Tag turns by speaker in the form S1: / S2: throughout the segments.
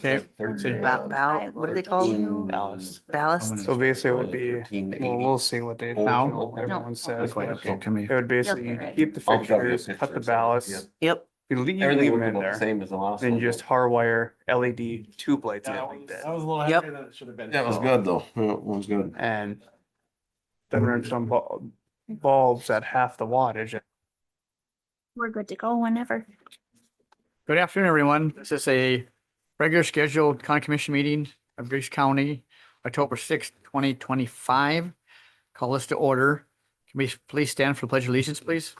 S1: Okay.
S2: What are they called?
S1: Ballast.
S2: Ballast?
S1: So basically it would be, well, we'll see what they,
S3: Now?
S1: everyone says.
S3: That's why
S1: but
S3: it's up to me.
S1: It would basically,
S2: Yep.
S1: you keep the
S4: I'll show you a
S1: fixtures, cut
S4: picture
S1: the
S4: or something,
S1: ballasts,
S2: Yep.
S1: you leave
S4: Everything
S1: them
S4: would
S1: in
S4: be the
S1: there,
S4: same as the last
S1: then
S4: one.
S1: you just hardwire LED tube lights underneath it.
S3: was a little
S2: Yep.
S3: heavier than it should have been.
S4: Yeah, it was good though. Yeah, it was good.
S1: And then run some bulbs at half the wattage.
S5: We're good to go whenever.
S3: Good afternoon, everyone. This is a regular scheduled county commission meeting of Grace County, October 6th, 2025. Call this to order. Can we please stand for the pledge of allegiance, please?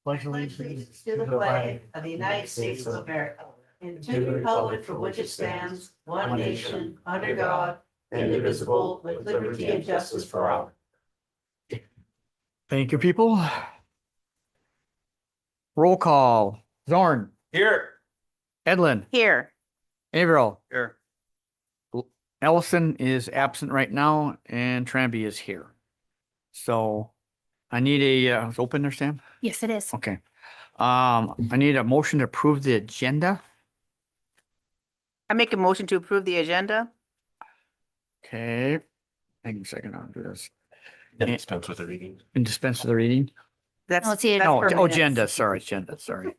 S3: Pledge
S6: Allegiance to the flag of the United States of America and to the republic for which it stands, one nation, under God, indivisible, with liberty and justice for all.
S3: Thank you, people. Roll call. Zorn,
S4: Here.
S3: Edlin,
S2: Here.
S3: Averill,
S1: Here.
S3: Ellison is absent right now and Tranby is here. So I need it's open there, Sam?
S5: Yes, it is.
S3: Okay. I need a motion to approve the agenda.
S2: I make a motion to approve the agenda.
S3: Okay. Hang on a second, I'll do this.
S4: And dispense with the reading.
S3: And dispense with the reading.
S2: That's.
S5: No, it's the-
S2: that's
S3: No,
S2: for
S3: oh,
S2: minutes.
S3: agenda, sorry, sorry.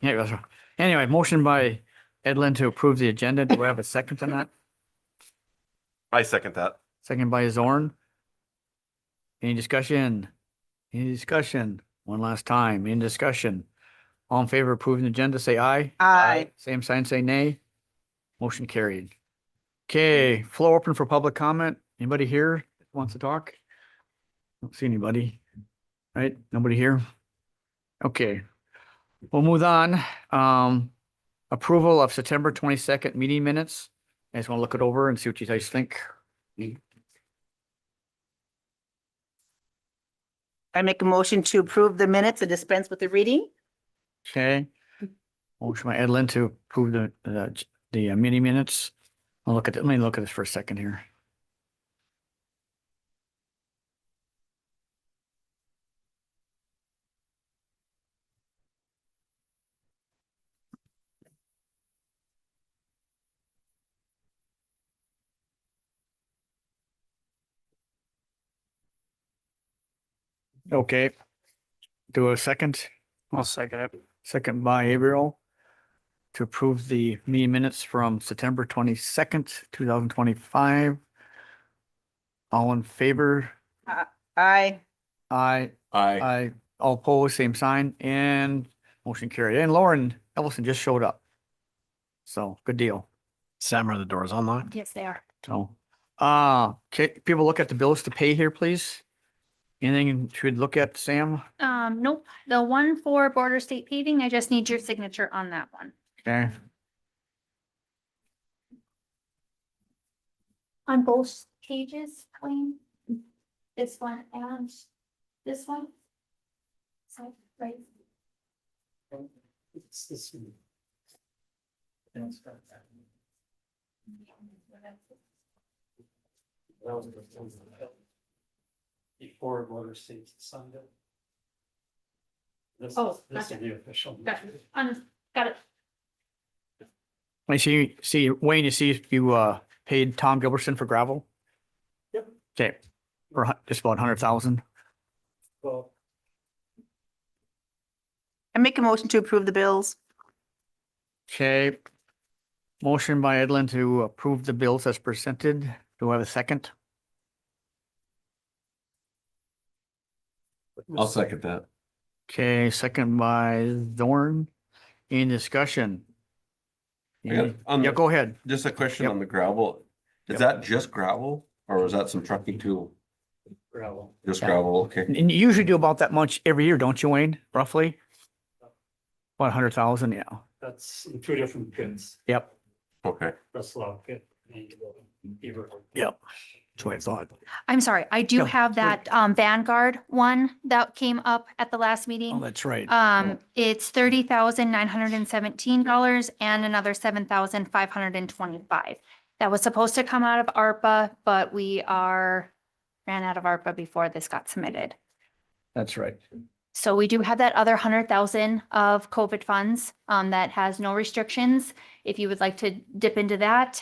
S3: Yeah, it was- anyway, motion by Edlin to approve the agenda. Do I have a second on that?
S4: I second that.
S3: Second by Zorn. Any discussion? Any discussion? One last time, any discussion? All in favor of approving the agenda, say aye.
S2: Aye.
S3: Same sign, say nay. Motion carried. Okay, floor open for public comment. Anybody here wants to talk? Don't see anybody. Right, nobody here? Okay. We'll move on. Approval of September 22nd meeting minutes. I just want to look it over and see what you guys think.
S2: I make a motion to approve the minutes and dispense with the reading.
S3: Okay. Motion by Edlin to approve the mini minutes. I'll look at it. Let me look at this for a second here. Okay. Do a second.
S1: I'll second it.
S3: Second by Averill to approve the meeting minutes from September 22nd, 2025. All in favor?
S2: Aye.
S3: Aye.
S4: Aye.
S3: Aye. All opposed, same sign, and motion carried. And Lauren Ellison just showed up. So good deal.
S7: Sam, are the doors unlocked?
S5: Yes, they are.
S3: So, okay, people look at the bills to pay here, please. Anything you should look at, Sam?
S5: Nope. The one for Border State Paving, I just need your signature on that one.
S3: Okay.
S5: On both pages, Wayne. This one and this one. So, right.
S1: It's this one. Before Border States signed it. This
S5: Oh,
S1: is, this is
S5: gotcha.
S1: the official.
S5: Got it. Got it.
S3: I see, Wayne, you see if you, paid Tom Gilbertson for gravel?
S1: Yep.
S3: Okay, for just about 100,000.
S1: Well,
S2: I make a motion to approve the bills.
S3: Okay. Motion by Edlin to approve the bills as presented. Do I have a second?
S4: I'll second that.
S3: Okay, second by Zorn. Any discussion?
S4: I got- on
S3: Yeah,
S4: the-
S3: go ahead.
S4: Just a question
S3: Yep.
S4: on the gravel.
S3: Yep.
S4: Is that just gravel or was that some trucking too?
S1: gravel.
S4: Just
S3: Yeah.
S4: gravel, okay.
S3: And you usually do about that much every year, don't you, Wayne? Roughly? About 100,000, yeah.
S1: That's in two different pits.
S3: Yep,
S4: Okay.
S1: That's log pit. And Beaver.
S3: yep. That's what I thought.
S5: I'm sorry. I do
S3: No,
S5: have that Vanguard one that came up at the last
S3: Oh,
S5: meeting.
S3: that's right.
S5: It's $30,917 and another $7,525. That was supposed to come out of ARPA, but we ran out of ARPA before this got submitted.
S3: That's right.
S5: So we do have that other 100,000 of COVID funds, that has no restrictions. If you would like to dip into that,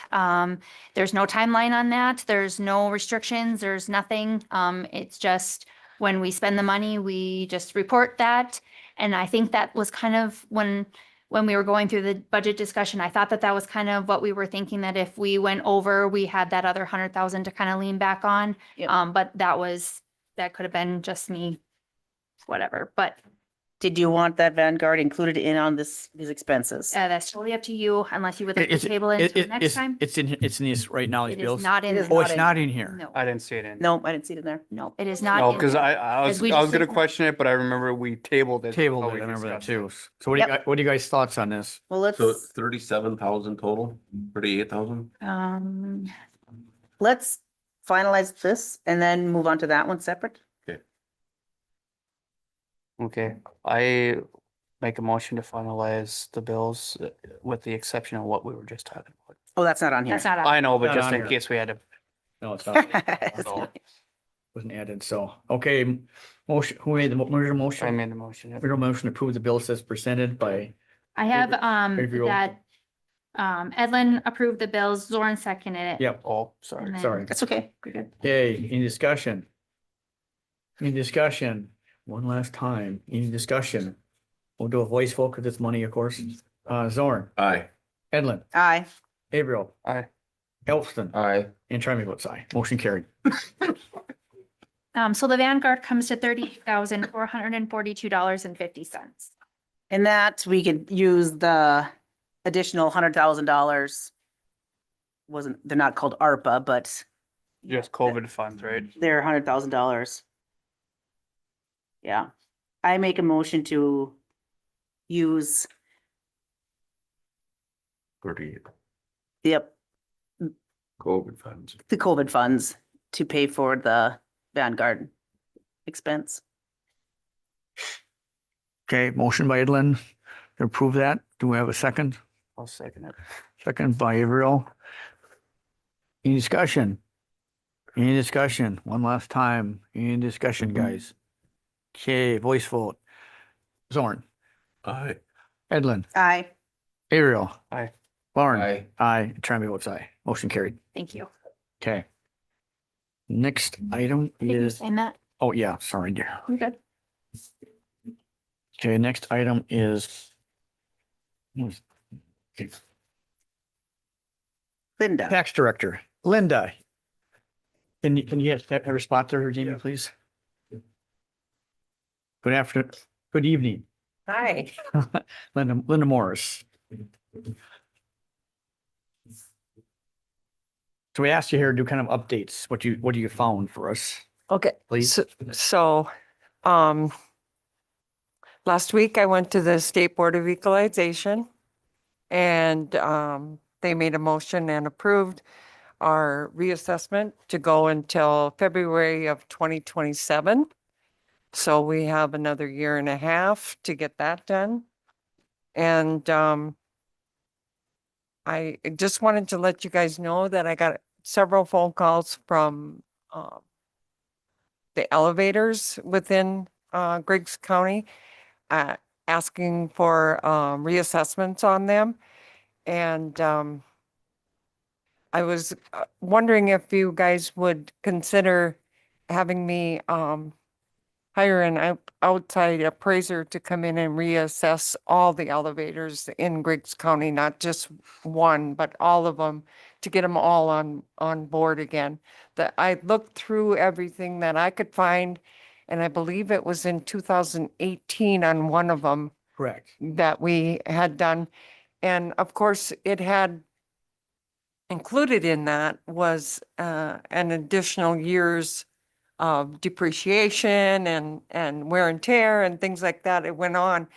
S5: there's no timeline on that. There's no restrictions. There's nothing. It's just when we spend the money, we just report that. And I think that was kind of when we were going through the budget discussion, I thought that was kind of what we were thinking, that if we went over, we had that other 100,000 to kind of lean back on.
S2: Yep.
S5: But that could have been just me, whatever, but
S2: Did you want that Vanguard included in on these expenses?
S5: that's totally up to you, unless you would like to
S3: It's,
S5: table it until next time.
S3: it's in this right now, these
S5: It is
S3: bills.
S5: not in.
S2: It is
S5: there.
S3: Oh,
S2: not
S3: it's
S2: in
S3: not in here.
S5: No,
S1: I didn't see it in.
S2: No, I didn't see it in there.
S5: no, it is not.
S1: No,
S5: in
S1: because
S5: there.
S1: I
S5: As
S1: was,
S5: we
S1: I was
S5: just
S1: gonna
S5: did-
S1: question it, but I remember we tabled it.
S3: Tabled
S1: Oh,
S3: it,
S1: we
S3: I remember that too.
S1: discussed
S3: So what do you, what do you guys' thoughts on this?
S2: Well, let's,
S4: So 37,000 total, 38,000?
S2: let's finalize this and then move on to that one separate.
S1: it. Okay, I make a motion to finalize the bills with the exception of what we were just talking about.
S2: Oh, that's not on here.
S5: That's not.
S1: I know, but
S3: Not
S1: just
S3: on
S1: in
S3: here.
S1: case we had to.
S3: No, it's not.
S2: It's
S1: No.
S2: not.
S3: Wasn't added, so, okay, motion, who made the, where's your motion?
S1: I made the motion.
S3: We have a motion to approve the bills as presented by,
S5: I have,
S3: Favorable.
S5: that, Edlin approved the bills, Zoran seconded it.
S3: yep,
S1: Oh, sorry.
S5: And then-
S3: sorry.
S2: That's okay.
S5: We're good.
S3: Okay, any discussion? Any discussion? One last time, any discussion? We'll do a voice vote because it's money, of course. Zorn,
S4: Aye.
S3: Edlin,
S2: Aye.
S3: Averill,
S1: Aye.
S3: Elston,
S4: Aye.
S3: and Charlie votes aye. Motion carried.
S5: So the Vanguard comes to $38,442.50.
S2: And that we could use the additional $100,000. They're not called ARPA, but
S1: Just COVID funds, right?
S2: they're $100,000. Yeah, I make a motion to use,
S4: 38.
S2: yep,
S4: COVID funds.
S2: the COVID funds to pay for the Vanguard expense.
S3: Okay, motion by Edlin to approve that. Do we have a second?
S1: I'll second it.
S3: Second by Averill. Any discussion? Any discussion? One last time. Any discussion, guys? Okay, voice vote. Zorn,
S4: Aye.
S3: Edlin,
S2: Aye.
S3: Averill.
S1: Aye.
S3: Lauren.
S4: Aye.
S3: Aye. Charlie votes aye. Motion carried.
S5: Thank you.
S3: Okay. Next item
S5: Did you
S3: is,
S5: sign that?
S3: oh yeah, sorry, dear.
S5: We're good.
S3: Okay, next item is
S2: Linda.
S3: Tax Director, Linda. Can you have a response to her, Jamie, please? Good afternoon, good evening,
S6: Hi.
S3: Linda Morris. So we asked you here to do kind of updates, what you found for us,
S8: Okay.
S3: please?
S8: So, last week I went to the State Board of Equalization and, they made a motion and approved our reassessment to go until February of 2027. So we have another year and a half to get that done. And, I just wanted to let you guys know that I got several phone calls from, the elevators within Griggs County, asking for reassessments on them. And I was wondering if you guys would consider having me hire an outside appraiser to come in and reassess all the elevators in Griggs County, not just one, but all of them, to get them all on board again. That I looked through everything that I could find, and I believe it was in 2018 on one of them
S3: Correct.
S8: that we had done. And of course, it had included in that was an additional year's of depreciation and wear and tear and things like that. It went on,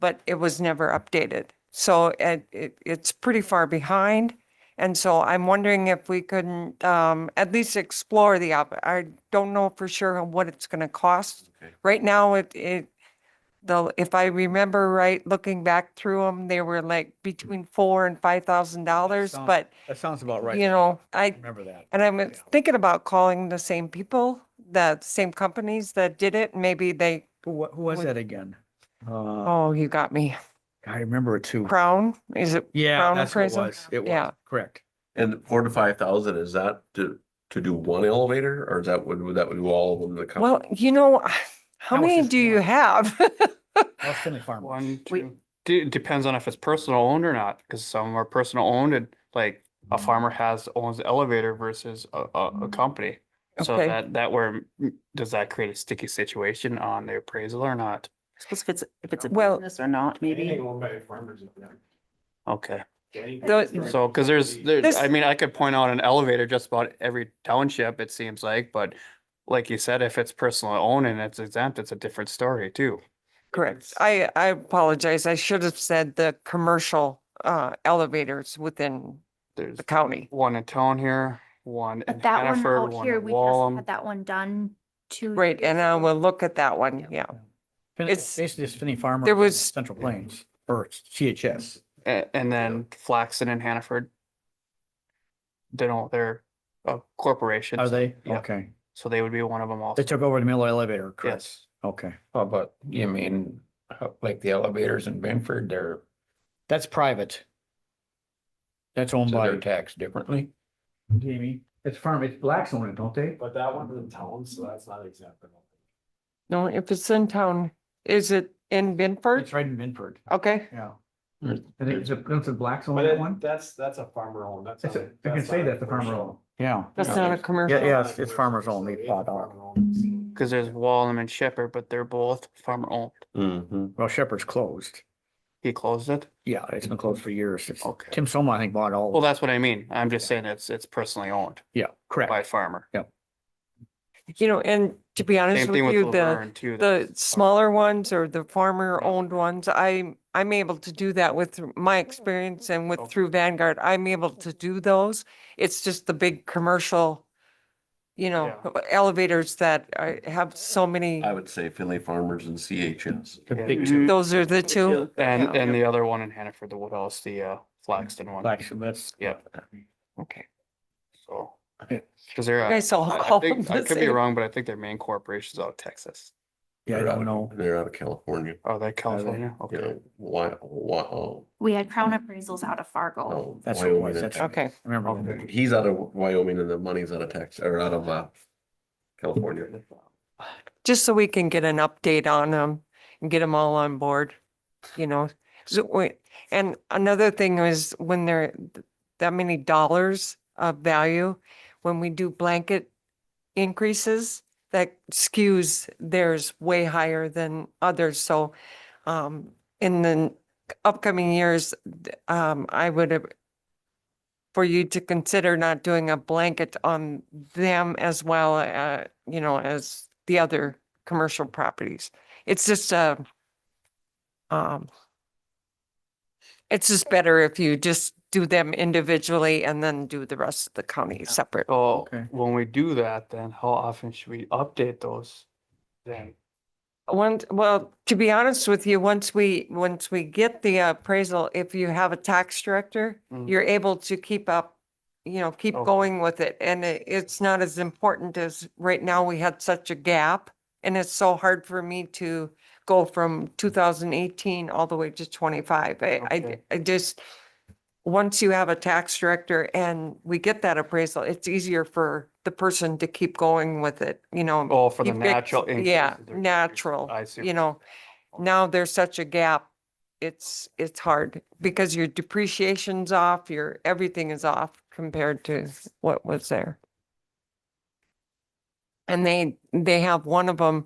S8: but it was never updated. So it's pretty far behind. And so I'm wondering if we couldn't at least explore I don't know for sure what it's going to cost.
S4: Okay.
S8: Right now, if I remember right, looking back through them, they were like between $4,000 and $5,000.
S3: Sounds
S8: But
S3: That sounds about right.
S8: you know,
S3: Remember that.
S8: and I'm thinking about calling the same people, the same companies that did it. Maybe they
S3: Who was
S8: What-
S3: that again?
S8: Oh, you got me.
S3: I remember it too.
S8: Crown, is it?
S3: Yeah,
S8: Crown
S3: that's what it
S8: appraisal?
S3: was. It was,
S8: Yeah.
S3: correct.
S4: And 4 to 5,000, is that to do one elevator, or is that would that do all of them in the
S8: Well,
S4: company?
S8: you know, how
S3: That was
S8: many
S3: just
S8: do you
S3: one.
S8: have?
S3: That's Finley Farm.
S1: One,
S2: We-
S1: two, depends on if it's personal owned or not, because some are personal owned and like a farmer owns the elevator versus a company. So
S8: Okay.
S1: that where, does that create a sticky situation on the appraisal or not?
S2: Suppose if it's a
S8: Well-
S2: business or not, maybe.
S1: Okay.
S8: The-
S1: So, because
S8: This-
S1: I mean, I could point out an elevator just about every township, it seems like, but like you said, if it's personal owned and it's exempt, it's a different story too.
S8: Correct. I apologize. I should have said the commercial elevators within
S1: There's
S8: the county.
S1: one in town here, one in
S5: But that one
S1: Hannaford,
S5: out
S1: one
S5: here,
S1: in
S5: we just
S1: Wallem.
S5: had that one done 2
S8: Right, and I will look at that one, yeah. It's-
S3: Basically just Finney Farmer.
S8: there was-
S3: Central Plains, or CHS.
S1: And then Flaxton and Hannaford. They're a corporation.
S3: Are they?
S1: Yeah.
S3: Okay.
S1: So they would be one of them also.
S3: They took over the Miller elevator, correct?
S1: Yes.
S3: Okay.
S7: But you mean, like the elevators in Benford,
S3: That's private. That's owned
S7: so
S3: by
S7: they're taxed differently?
S3: Jamie. It's Blacks own it, don't they?
S9: But that one's in town, so that's not exempt.
S8: No, if it's in town, is it in Binford?
S3: It's right in Binford.
S8: Okay,
S3: Yeah.
S7: There's-
S3: I think it's a Blacks own
S9: But
S3: that one?
S9: that's a farmer owned, that's.
S3: It's
S9: not-
S3: I can
S9: that's
S3: say
S9: not
S3: that the farmer
S9: commercial.
S3: owned. Yeah.
S8: that's not a commercial.
S3: Yeah, yeah, it's farmers only,
S9: It's
S3: bought
S9: farmer
S3: out.
S9: owned.
S1: Because there's Wallem and Shepherd, but they're both farmer owned.
S4: Mm-hmm.
S3: Well, Shepherd's closed.
S1: He closed it.
S3: Yeah, it's been closed for years.
S1: Okay.
S3: Tim Soma, I think, bought all.
S1: Well, that's what I mean. I'm just saying it's personally owned
S3: Yeah,
S1: by a
S3: correct.
S1: farmer.
S8: You know, and to be honest
S1: Same
S8: with
S1: thing with
S8: you,
S1: Laverne too.
S8: the
S1: that's-
S8: smaller ones or the farmer owned ones, I'm able to do that with my experience and with
S1: Okay.
S8: through Vanguard, I'm able to do those. It's just the big commercial, you know, elevators that have so many,
S4: I would say Finley Farmers and CHS.
S3: The
S1: Yeah.
S3: big two.
S8: those are the two.
S1: And
S8: Yeah.
S1: and the other one in Hannaford, the Woodhouse, the Flaxton one.
S3: Blacks, that's.
S1: Yeah.
S8: Okay.
S1: So.
S3: Yeah.
S1: Because they're,
S8: You guys all
S1: I
S8: call
S1: think,
S8: them
S1: I
S8: the
S1: could be
S8: same.
S1: wrong, but I think their main corporation's out of Texas.
S3: Yeah, I
S4: They're out
S3: don't
S4: of-
S3: know.
S4: They're out of California.
S1: Are they California?
S4: You
S1: Okay.
S4: know, why,
S5: We had Crown appraisals out of Fargo.
S4: oh,
S3: That's what it was,
S4: Wyoming and
S3: that's-
S4: Texas.
S8: Okay,
S3: I remember. that.
S4: He's out of Wyoming and the money's out of Texas, or out of California.
S8: just so we can get an update on them and get them all on board, you know. So wait, and another thing is when they're that many dollars of value, when we do blanket increases, that skews theirs way higher than others. So in the upcoming years, I would have for you to consider not doing a blanket on them as well, you know, as the other commercial properties. It's just it's just better if you just do them individually and then do the rest of the county separate.
S1: So
S3: Okay.
S1: when we do that, then how often should we update those? Then,
S8: Well, to be honest with you, once we get the appraisal, if you have a tax director,
S1: Mhm.
S8: you're able to keep up, you know, keep
S1: Okay.
S8: going with it. And it's not as important as right now we had such a gap. And it's so hard for me to go from 2018 all the way to 25.
S1: Okay.
S8: I just, once you have a tax director and we get that appraisal, it's easier for the person to keep going with it, you know.
S1: oh, for the
S8: keep it-
S1: natural. increase
S8: Yeah,
S1: of their-
S8: natural,
S1: I see.
S8: you know. Now there's such a gap, it's hard because your depreciation's off, your, everything is off compared to what was there. And they have, one of them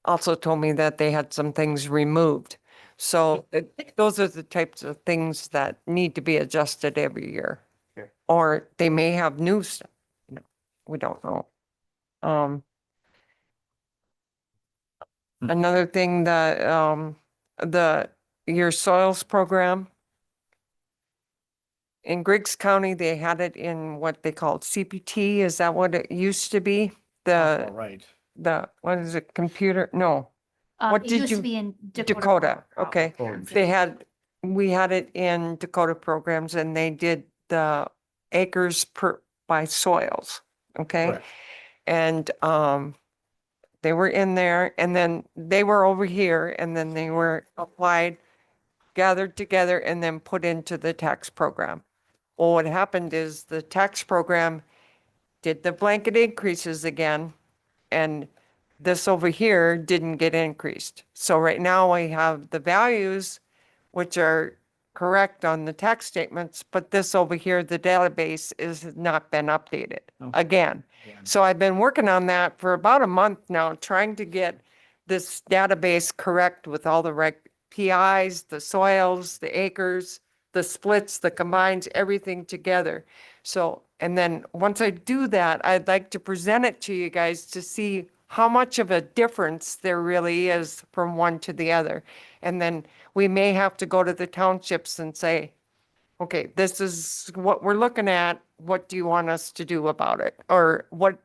S8: also told me that they had some things removed. So those are the types of things that need to be adjusted every year.
S1: Okay.
S8: Or they may have new stuff, you know, we don't know.
S3: Hmm.
S8: Another thing that, your soils program. In Griggs County, they had it in what they called CPT. Is that what it used to be?
S3: All right.
S8: What is it, computer? No, What
S5: It
S8: did
S5: used
S8: you-
S5: to be in
S8: Dakota, okay.
S3: Oh,
S8: We had it in Dakota programs and they did the acres per, by soils, okay?
S3: Correct.
S8: And, They were in there and then they were over here and then they were applied, gathered together and then put into the tax program. Well, what happened is the tax program did the blanket increases again, and this over here didn't get increased. So right now we have the values, which are correct on the tax statements, but this over here, the database is not been updated
S3: Okay.
S8: again. So I've been working on that for about a month now, trying to get this database correct with all the right PIs, the soils, the acres, the splits, the combines, everything together. So, and then once I do that, I'd like to present it to you guys to see how much of a difference there really is from one to the other. And then we may have to go to the townships and say, okay, this is what we're looking at. What do you want us to do about it? Or what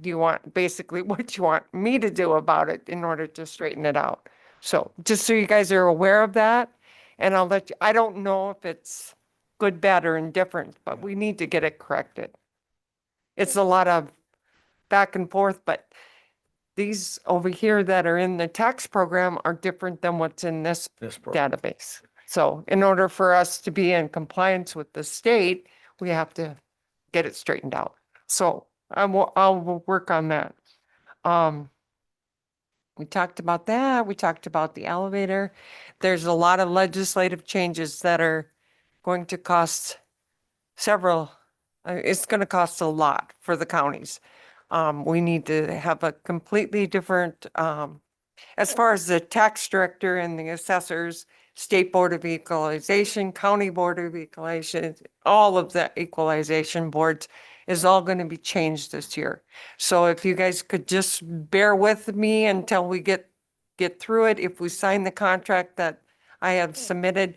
S8: do you want, basically, what do you want me to do about it in order to straighten it out? So just so you guys are aware of that, and I'll let you, I don't know if it's good, bad, or indifferent, but we need to get it corrected. It's a lot of back and forth, but these over here that are in the tax program are different than what's in this
S3: This program.
S8: database. So in order for us to be in compliance with the state, we have to get it straightened out. So I'll work on that. We talked about that. We talked about the elevator. There's a lot of legislative changes that are going to cost several, it's going to cost a lot for the counties. We need to have a completely different, as far as the tax director and the assessors, State Board of Equalization, County Board of Equalization, all of the equalization boards is all going to be changed this year. So if you guys could just bear with me until we get through it. If we sign the contract that I have submitted,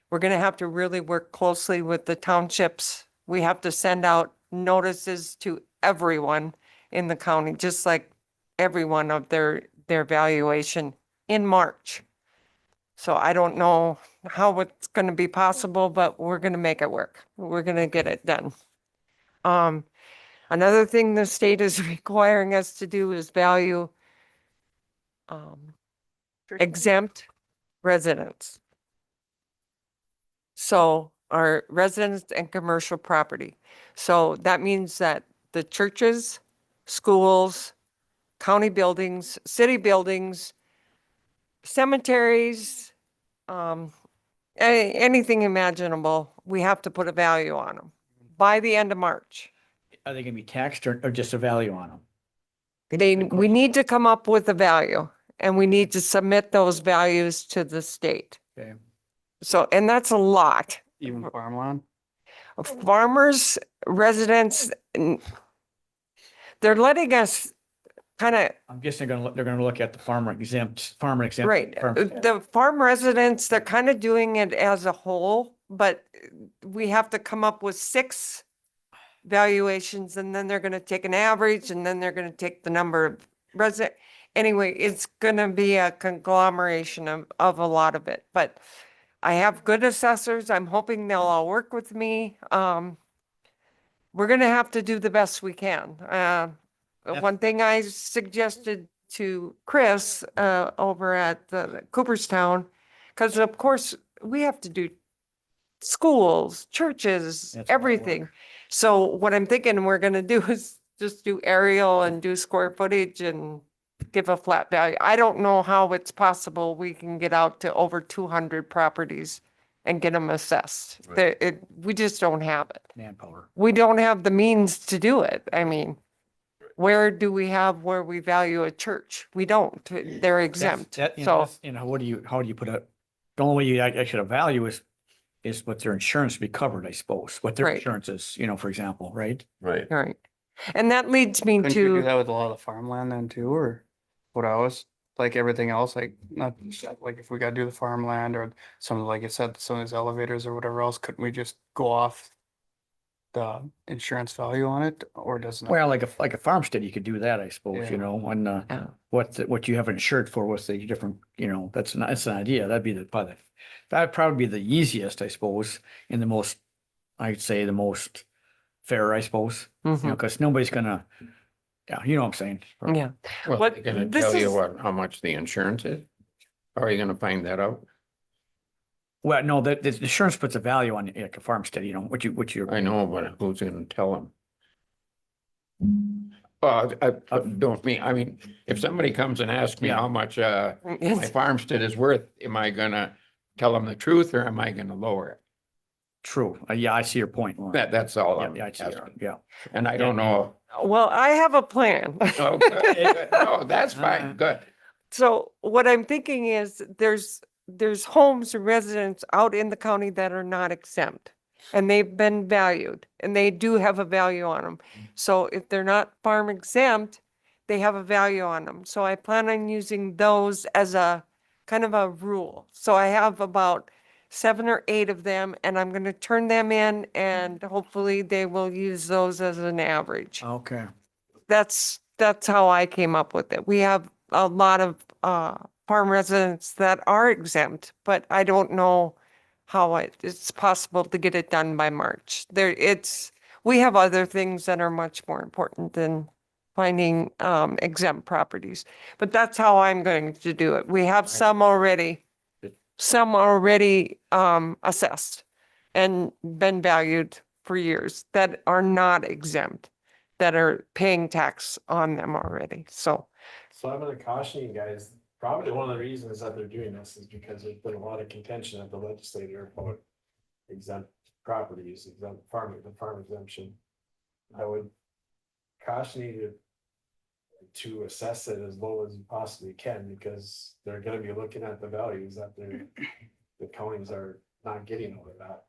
S8: we're going to have to really work closely with the townships. We have to send out notices to everyone in the county, just like everyone of their valuation in March. So I don't know how it's going to be possible, but we're going to make it work. We're going to get it done. Another thing the state is requiring us to do is value exempt residents. So our residents and commercial property. So that means that the churches, schools, county buildings, city buildings, cemeteries, anything imaginable, we have to put a value on them by the end of March.
S3: Are they gonna be taxed or just a value on them?
S8: We need to come up with a value and we need to submit those values to the state.
S3: Okay.
S8: So, and that's a lot.
S1: Even farmland?
S8: Farmers, residents, they're letting us kind of,
S3: I'm guessing they're gonna look at the farmer exempt.
S8: right,
S3: farm-
S8: the farm residents, they're kind of doing it as a whole, but we have to come up with 6 valuations and then they're going to take an average and then they're going to take the number of resident. Anyway, it's going to be a conglomeration of a lot of it, but I have good assessors. I'm hoping they'll all work with me. We're going to have to do the best we can. One thing I suggested to Chris over at the Cooperstown, because of course we have to do schools, churches,
S3: That's a lot of
S8: everything.
S3: work.
S8: So what I'm thinking we're gonna do is just do aerial and do square footage and give a flat value. I don't know how it's possible we can get out to over 200 properties and get them assessed.
S4: Right.
S8: We just don't have it.
S3: Manpower.
S8: We don't have the means to do it. I mean, where do we have where we value a church? We don't. They're exempt. So,
S3: How do you put the only way you actually value is what their insurance be covered, I suppose, what their
S8: Right.
S3: insurance is, for example, right?
S4: Right.
S8: all right. And that leads me
S1: Couldn't you do
S8: to,
S1: that with a lot of farmland then too, or what I was, like everything else, like not, like if we gotta do the farmland or some, like you said, some of these elevators or whatever else, couldn't we just go off the insurance value on it, or doesn't it?
S3: Well, like a farmstead, you could do that, I suppose,
S1: Yeah.
S3: when,
S8: Yeah.
S3: what you have insured for, what's the different, that's an idea. That'd probably be the easiest, I suppose, and I'd say the most fair, I suppose.
S8: Mhm.
S3: Because nobody's gonna, Yeah, you know what I'm saying?
S8: Yeah.
S7: Well,
S8: What-
S7: they're gonna
S8: this
S7: tell you
S8: is-
S7: what, how much the insurance is? How are you gonna find that out?
S3: Well, no, the insurance puts a value on like a farmstead, you know, what you.
S7: I know, but who's gonna tell them? Well, I don't mean, I mean, if somebody comes and asks me
S3: Yeah.
S7: how much, my farmstead is worth, am I gonna tell them the truth or am I gonna lower it?
S3: True. Yeah, I see your point.
S7: That's all
S3: Yeah,
S7: I'm
S3: yeah, I see,
S7: asking.
S3: yeah.
S7: And I don't know.
S8: Well, I have a plan.
S7: No, that's fine, good.
S8: So what I'm thinking is there's homes and residents out in the county that are not exempt. And they've been valued and they do have a value on them. So if they're not farm exempt, they have a value on them. So I plan on using those as a kind of a rule. So I have about 7 or 8 of them and I'm gonna turn them in and hopefully they will use those as an average.
S3: Okay.
S8: That's how I came up with it. We have a lot of farm residents that are exempt, but I don't know how it's possible to get it done by March. We have other things that are much more important than finding exempt properties. But that's how I'm going to do it. We have some already assessed and been valued for years that are not exempt, that are paying tax on them already. So,
S9: So I'm gonna caution you guys, probably one of the reasons that they're doing this is because there's been a lot of contention at the legislature about exempt properties, exempt farming, the farm exemption. I would caution you to assess it as low as you possibly can, because they're gonna be looking at the values that the counties are not getting over that.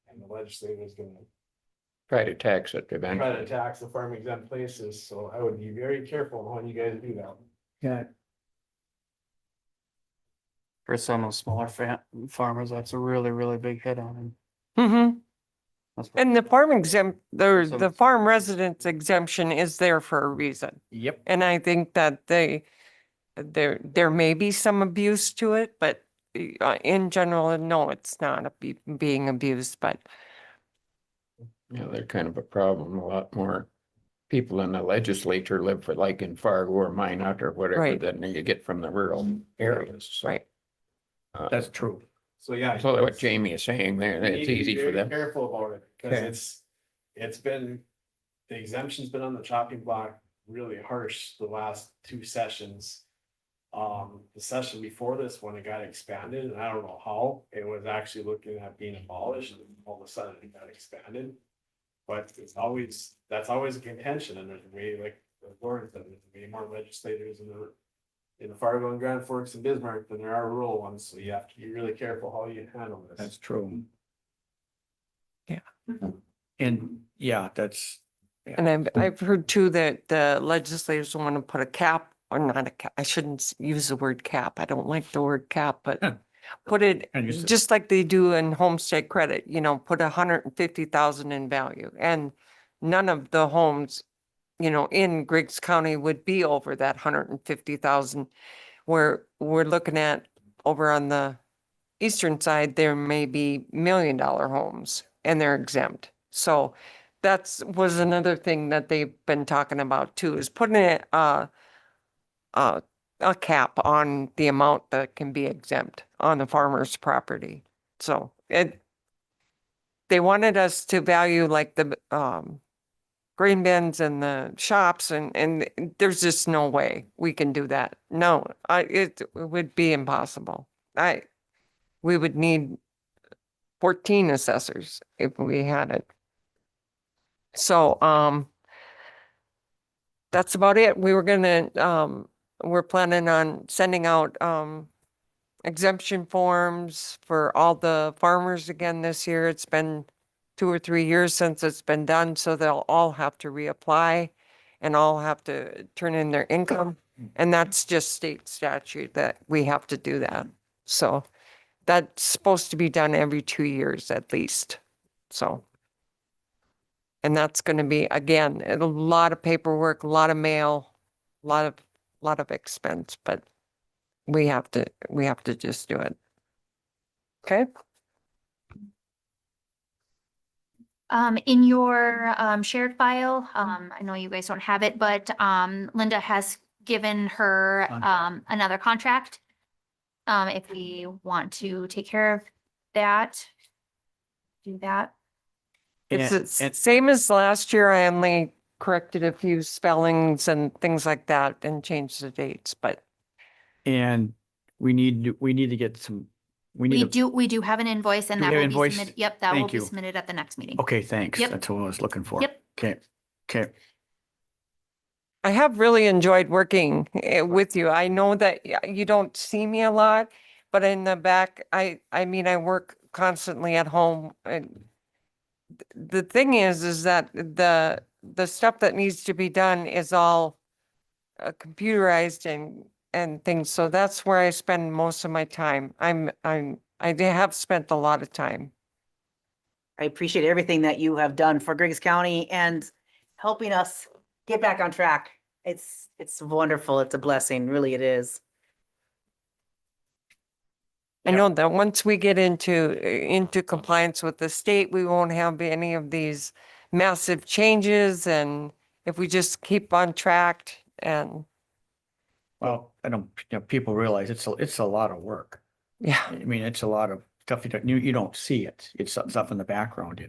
S9: And the legislature is gonna
S7: Try to tax it
S9: try to
S7: eventually.
S9: tax the farm exempt places, so I would be very careful when you guys do that.
S3: Yeah.
S1: For some of the smaller farmers, that's a really, really big hit on them.
S8: mhm.
S1: That's
S8: And the farm exempt,
S1: So-
S8: the farm residence exemption is there for a reason.
S3: Yep.
S8: And I think that there may be some abuse to it, but in general, no, it's not being abused, but
S7: Yeah, they're kind of a problem. A lot more people in the legislature live for like in Fargo or Minot or whatever
S8: Right.
S7: than you get from the rural areas. So,
S8: right.
S3: That's true.
S9: So, yeah.
S7: So what Jamie is saying there,
S9: You need
S7: it's
S9: to be
S7: easy for
S9: very
S7: them.
S9: Careful about it, because
S3: Okay.
S9: it's been, the exemption's been on the chopping block really harsh the last 2 sessions. The session before this, when it got expanded, and I don't know how, it was actually looking at being abolished, and all of a sudden it got expanded. But that's always a contention, and there's way, like, the board said, there's way more legislators in the Fargo and Grand Forks and Bismarck than there are rural ones, so you have to be really careful how you handle this.
S3: That's true.
S8: Yeah.
S3: And yeah, that's,
S8: And I've heard too that the legislators want to put a cap, or not a cap, I shouldn't use the word cap. I don't like the word cap, but
S3: Huh.
S8: put it
S3: And you said-
S8: just like they do in homestead credit, put 150,000 in value. And none of the homes, in Griggs County would be over that 150,000. Where we're looking at over on the eastern side, there may be $1 million homes and they're exempt. So was another thing that they've been talking about too, is putting a cap on the amount that can be exempt on the farmer's property. So they wanted us to value like the grain bins and the shops, and there's just no way we can do that. No, it would be impossible. We would need 14 assessors if we had it. So, that's about it. We're planning on sending out, exemption forms for all the farmers again this year. It's been 2 or 3 years since it's been done, so they'll all have to reapply and all have to turn in their income. And that's just state statute that we have to do that. So that's supposed to be done every 2 years at least. So. And that's going to be, again, a lot of paperwork, a lot of mail, a lot of expense, but we have to just do it. Okay?
S5: In your shared file, I know you guys don't have it, but Linda has given her another contract. If we want to take care of that, do that.
S8: It's
S3: And-
S8: the same as last year. I only corrected a few spellings and things like that and changed the dates, but
S3: And we need to get some, we need to,
S5: We do have an invoice and
S3: Do we
S5: that
S3: have
S5: will be
S3: invoice?
S5: submitted. Yep, that will
S3: Thank
S5: be
S3: you.
S5: submitted at the next meeting.
S3: okay, thanks.
S5: Yep.
S3: That's what I was looking for.
S5: Yep.
S3: Okay, okay.
S8: I have really enjoyed working with you. I know that you don't see me a lot, but in the back, I mean, I work constantly at home. And the thing is that the stuff that needs to be done is all computerized and things. So that's where I spend most of my time. I have spent a lot of time.
S2: I appreciate everything that you have done for Griggs County and helping us get back on track. It's wonderful. It's a blessing, really it is.
S8: I know that once we get into compliance with the state, we won't have any of these massive changes, and if we just keep on track and,
S3: Well, I don't, people realize it's a lot of work.
S8: yeah.
S3: I mean, it's a lot of stuff you don't see it. It's stuff in the background,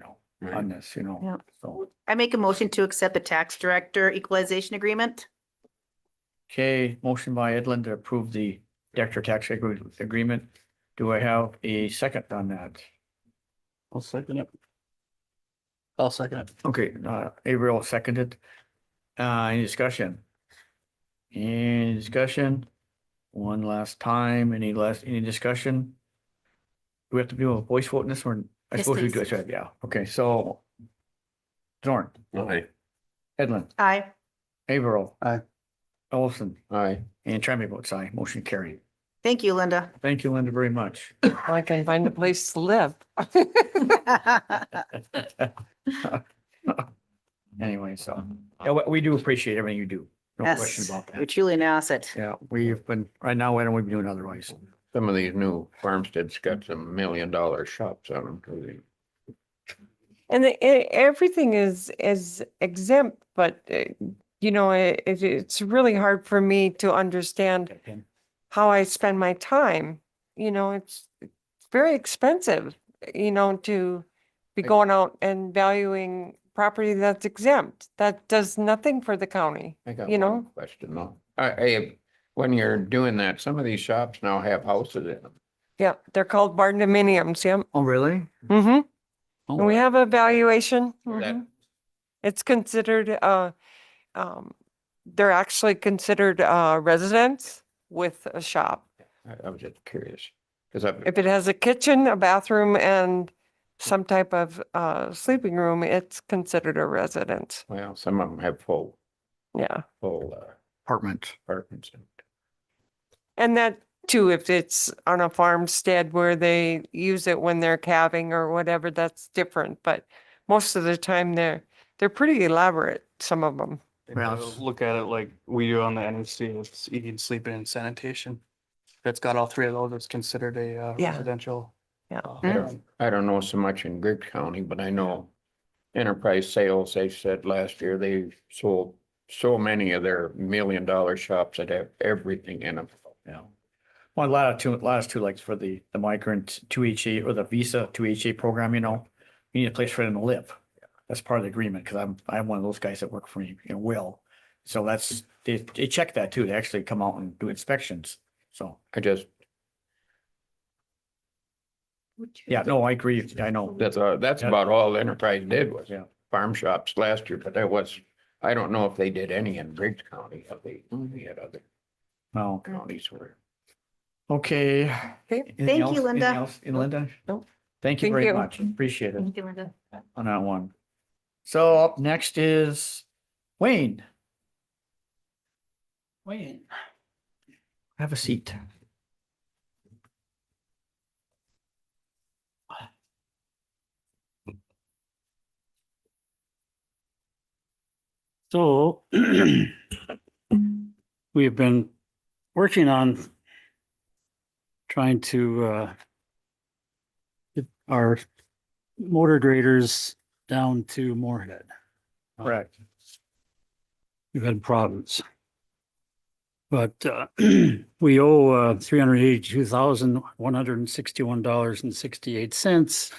S3: on this,
S2: Yeah.
S3: so.
S2: I make a motion to accept the tax director equalization agreement.
S3: Okay, motion by Edlin to approve the director tax agreement. Do I have a second on that?
S1: I'll second it. I'll second it.
S3: Okay, Averill seconded. Any discussion? Any discussion? One last time, any discussion? Do we have to do a voice vote in this one? I
S5: Yes,
S3: suppose we
S5: please.
S3: do, yeah, okay, so. Zorn,
S4: Aye.
S3: Edlin,
S2: Aye.
S3: Averill.
S1: Aye.
S3: Olson,
S7: Aye.
S3: and Tremby votes aye, motion carried.
S2: Thank you, Linda.
S3: Thank you, Linda, very much.
S8: I can find a place to live.
S3: Anyway, so, yeah, we do appreciate everything you do. No question
S2: Yes,
S3: about
S2: you're
S3: that.
S2: truly an asset.
S3: Yeah, we've been, right now, why don't we be doing otherwise?
S7: Some of these new farmsteads got some $1 million shops on them. 'cause they-
S8: And everything is exempt, but it's really hard for me to understand how I spend my time. It's very expensive, to be going out and valuing property that's exempt. That does nothing for the county.
S7: I got
S8: You
S7: one
S8: know?
S7: question though. When you're doing that, some of these shops now have houses in them.
S8: Yeah, they're called barndominiums, yeah.
S3: Oh, really?
S8: Mm-hmm.
S3: Oh,
S8: And we have a valuation.
S7: That-
S8: Mhm. It's considered, they're actually considered, residents with a shop.
S7: I was just curious. Cause I've,
S8: If it has a kitchen, a bathroom, and some type of sleeping room, it's considered a residence.
S7: well, some of them have full
S8: Yeah.
S3: Apartment.
S7: apartments. in it.
S8: And that too, if it's on a farmstead where they use it when they're calving or whatever, that's different. But most of the time, they're pretty elaborate, some of them.
S3: Well,
S1: Look at it like we do on the NEC, it's eating, sleeping and sanitation. If it's got all three of those, it's considered a
S8: Yeah.
S1: residential.
S8: Yeah.
S7: I don't know so much in Griggs County, but I know Enterprise Sales, they said last year they sold so many of their $1 million shops that have everything in them.
S3: Yeah. Well, a lot of two, like for the migrant 2HA or the visa 2HA program, you need a place for them to live. That's part of the agreement, because I'm one of those guys that work for me, Will. So they check that too. They actually come out and do inspections. So,
S7: I just,
S3: yeah, no, I agree. I know.
S7: that's
S3: Yeah.
S7: about all Enterprise did was
S3: Yeah.
S7: farm shops last year, but I don't know if they did any in Griggs County, if they had other
S3: Well,
S7: counties where.
S3: okay.
S8: Okay.
S3: Anything
S2: Thank
S3: else?
S2: you, Linda.
S3: Anything else in Linda?
S8: Nope.
S3: Thank you
S8: Thank
S3: very
S8: you.
S3: much. Appreciate it
S5: Thank you, Linda.
S3: on that one. So up next is Wayne. Wayne. Have a seat.
S10: So we have been working on trying to get our motor graders down to Moorhead.
S3: Correct.
S10: We've had problems. But we owe $382,161.68.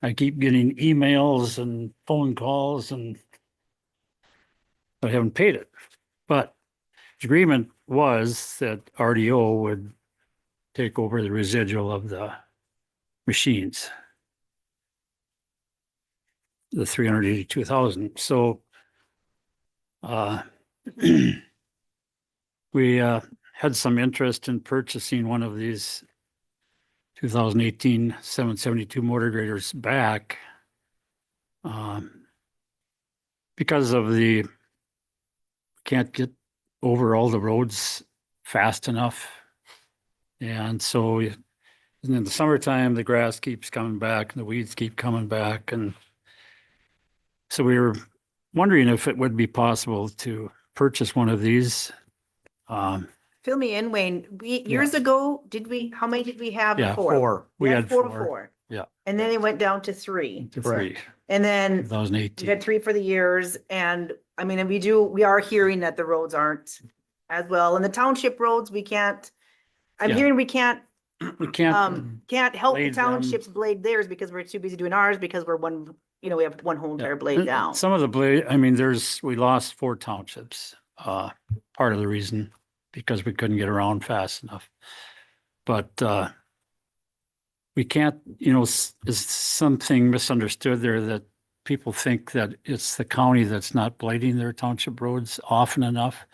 S10: I keep getting emails and phone calls and I haven't paid it. But the agreement was that RDO would take over the residual of the machines. The 382,000. So we had some interest in purchasing one of these 2018 772 motor graders back because of the can't get over all the roads fast enough. And so in the summertime, the grass keeps coming back and the weeds keep coming back. And so we were wondering if it would be possible to purchase one of these.
S2: Fill me in, Wayne. Years ago, how many did we have
S10: Yeah,
S2: before?
S3: Four.
S10: We
S2: We
S10: had
S2: had four
S10: four.
S2: before.
S10: Yeah.
S2: And then it went down to three.
S10: To three,
S2: And then we
S10: 2018.
S2: had three for the years. And I mean, and we are hearing that the roads aren't as well. And the township roads, I'm
S10: Yeah.
S2: hearing we can't
S10: We can't,
S2: help the
S10: blade them.
S2: townships blade theirs because we're too busy doing ours because we're we have one whole entire blade
S10: And
S2: down.
S10: Some of the blade, I mean, we lost 4 townships. Part of the reason because we couldn't get around fast enough. But we can't, is something misunderstood there that people think that it's the county that's not blading their township roads often enough.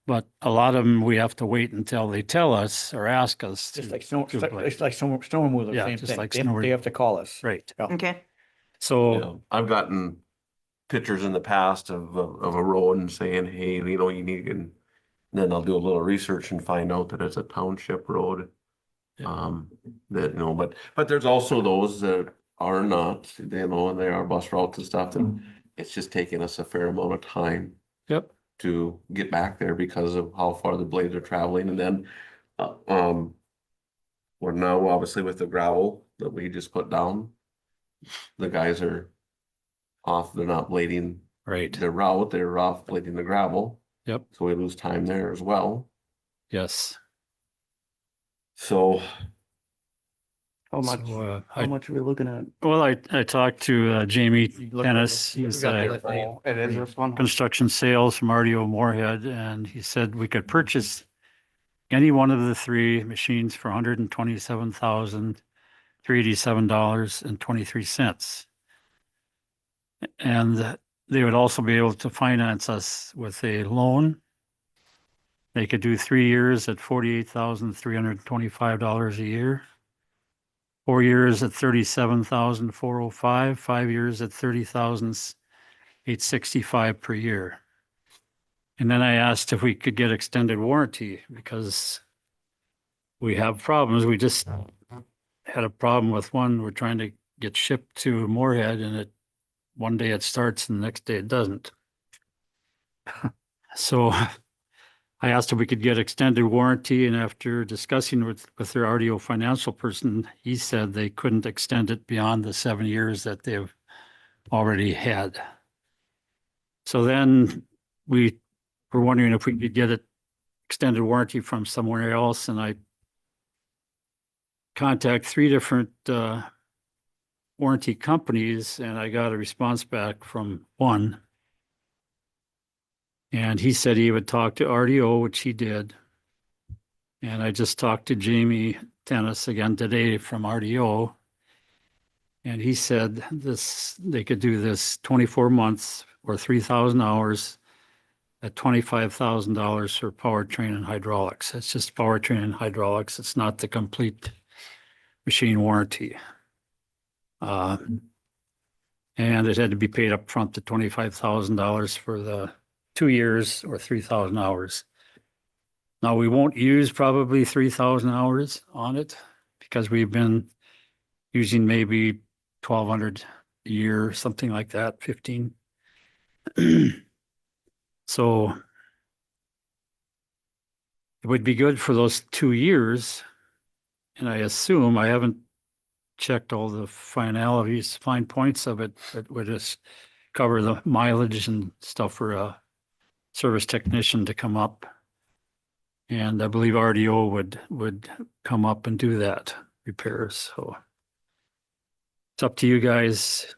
S10: But a lot of them, we have to wait until they tell us or ask us.
S3: Just
S10: to-
S3: like snow,
S10: to blade.
S3: it's like snow removal,
S10: Yeah,
S3: same
S10: just
S3: thing.
S10: like
S3: They
S10: snow
S3: have- they have to call us.
S10: Right.
S3: Yeah.
S2: Okay.
S10: So,
S4: Yeah, I've gotten pictures in the past of a road and saying, hey, you need, and then I'll do a little research and find out that it's a township road.
S10: Yeah.
S4: But there's also those that are not, and they are bus routes and stuff, and it's just taking us a fair amount of time
S10: yep,
S4: to get back there because of how far the blades are traveling, and then, we're now obviously with the gravel that we just put down. The guys are off, they're not blading
S10: right.
S4: their route, they're off blading the gravel.
S10: Yep.
S4: So we lose time there as well,
S10: Yes.
S4: so.
S1: How much,
S10: So,
S1: how much are we looking at?
S10: well, I talked to Jamie
S3: look at
S10: Tennis.
S3: it.
S10: He's
S3: We got
S10: a
S3: the-
S1: Oh, it is this one?
S10: construction sales from RDO Moorhead, and he said we could purchase any one of the 3 machines for $127,387.23. And they would also be able to finance us with a loan. They could do 3 years at $48,325 a year. 4 years at $37,405, 5 years at $30,865 per year. And then I asked if we could get extended warranty because we have problems. We just had a problem with one. We're trying to get shipped to Moorhead and one day it starts and the next day it doesn't. So I asked if we could get extended warranty, and after discussing with their RDO financial person, he said they couldn't extend it beyond the 7 years that they've already had. So then we were wondering if we could get it extended warranty from somewhere else, and I contact 3 different warranty companies, and I got a response back from one. And he said he would talk to RDO, which he did. And I just talked to Jamie Tennis again today from RDO. And he said they could do this 24 months or 3,000 hours at $25,000 for powertrain and hydraulics. It's just powertrain and hydraulics. It's not the complete machine warranty. And it had to be paid up front to $25,000 for the 2 years or 3,000 hours. Now, we won't use probably 3,000 hours on it because we've been using maybe 1,200 a year, something like that, 15. So it would be good for those 2 years. And I assume, I haven't checked all the finalities, fine points of it, that would just cover the mileage and stuff for a service technician to come up. And I believe RDO would come up and do that repairs, so. It's up to you guys.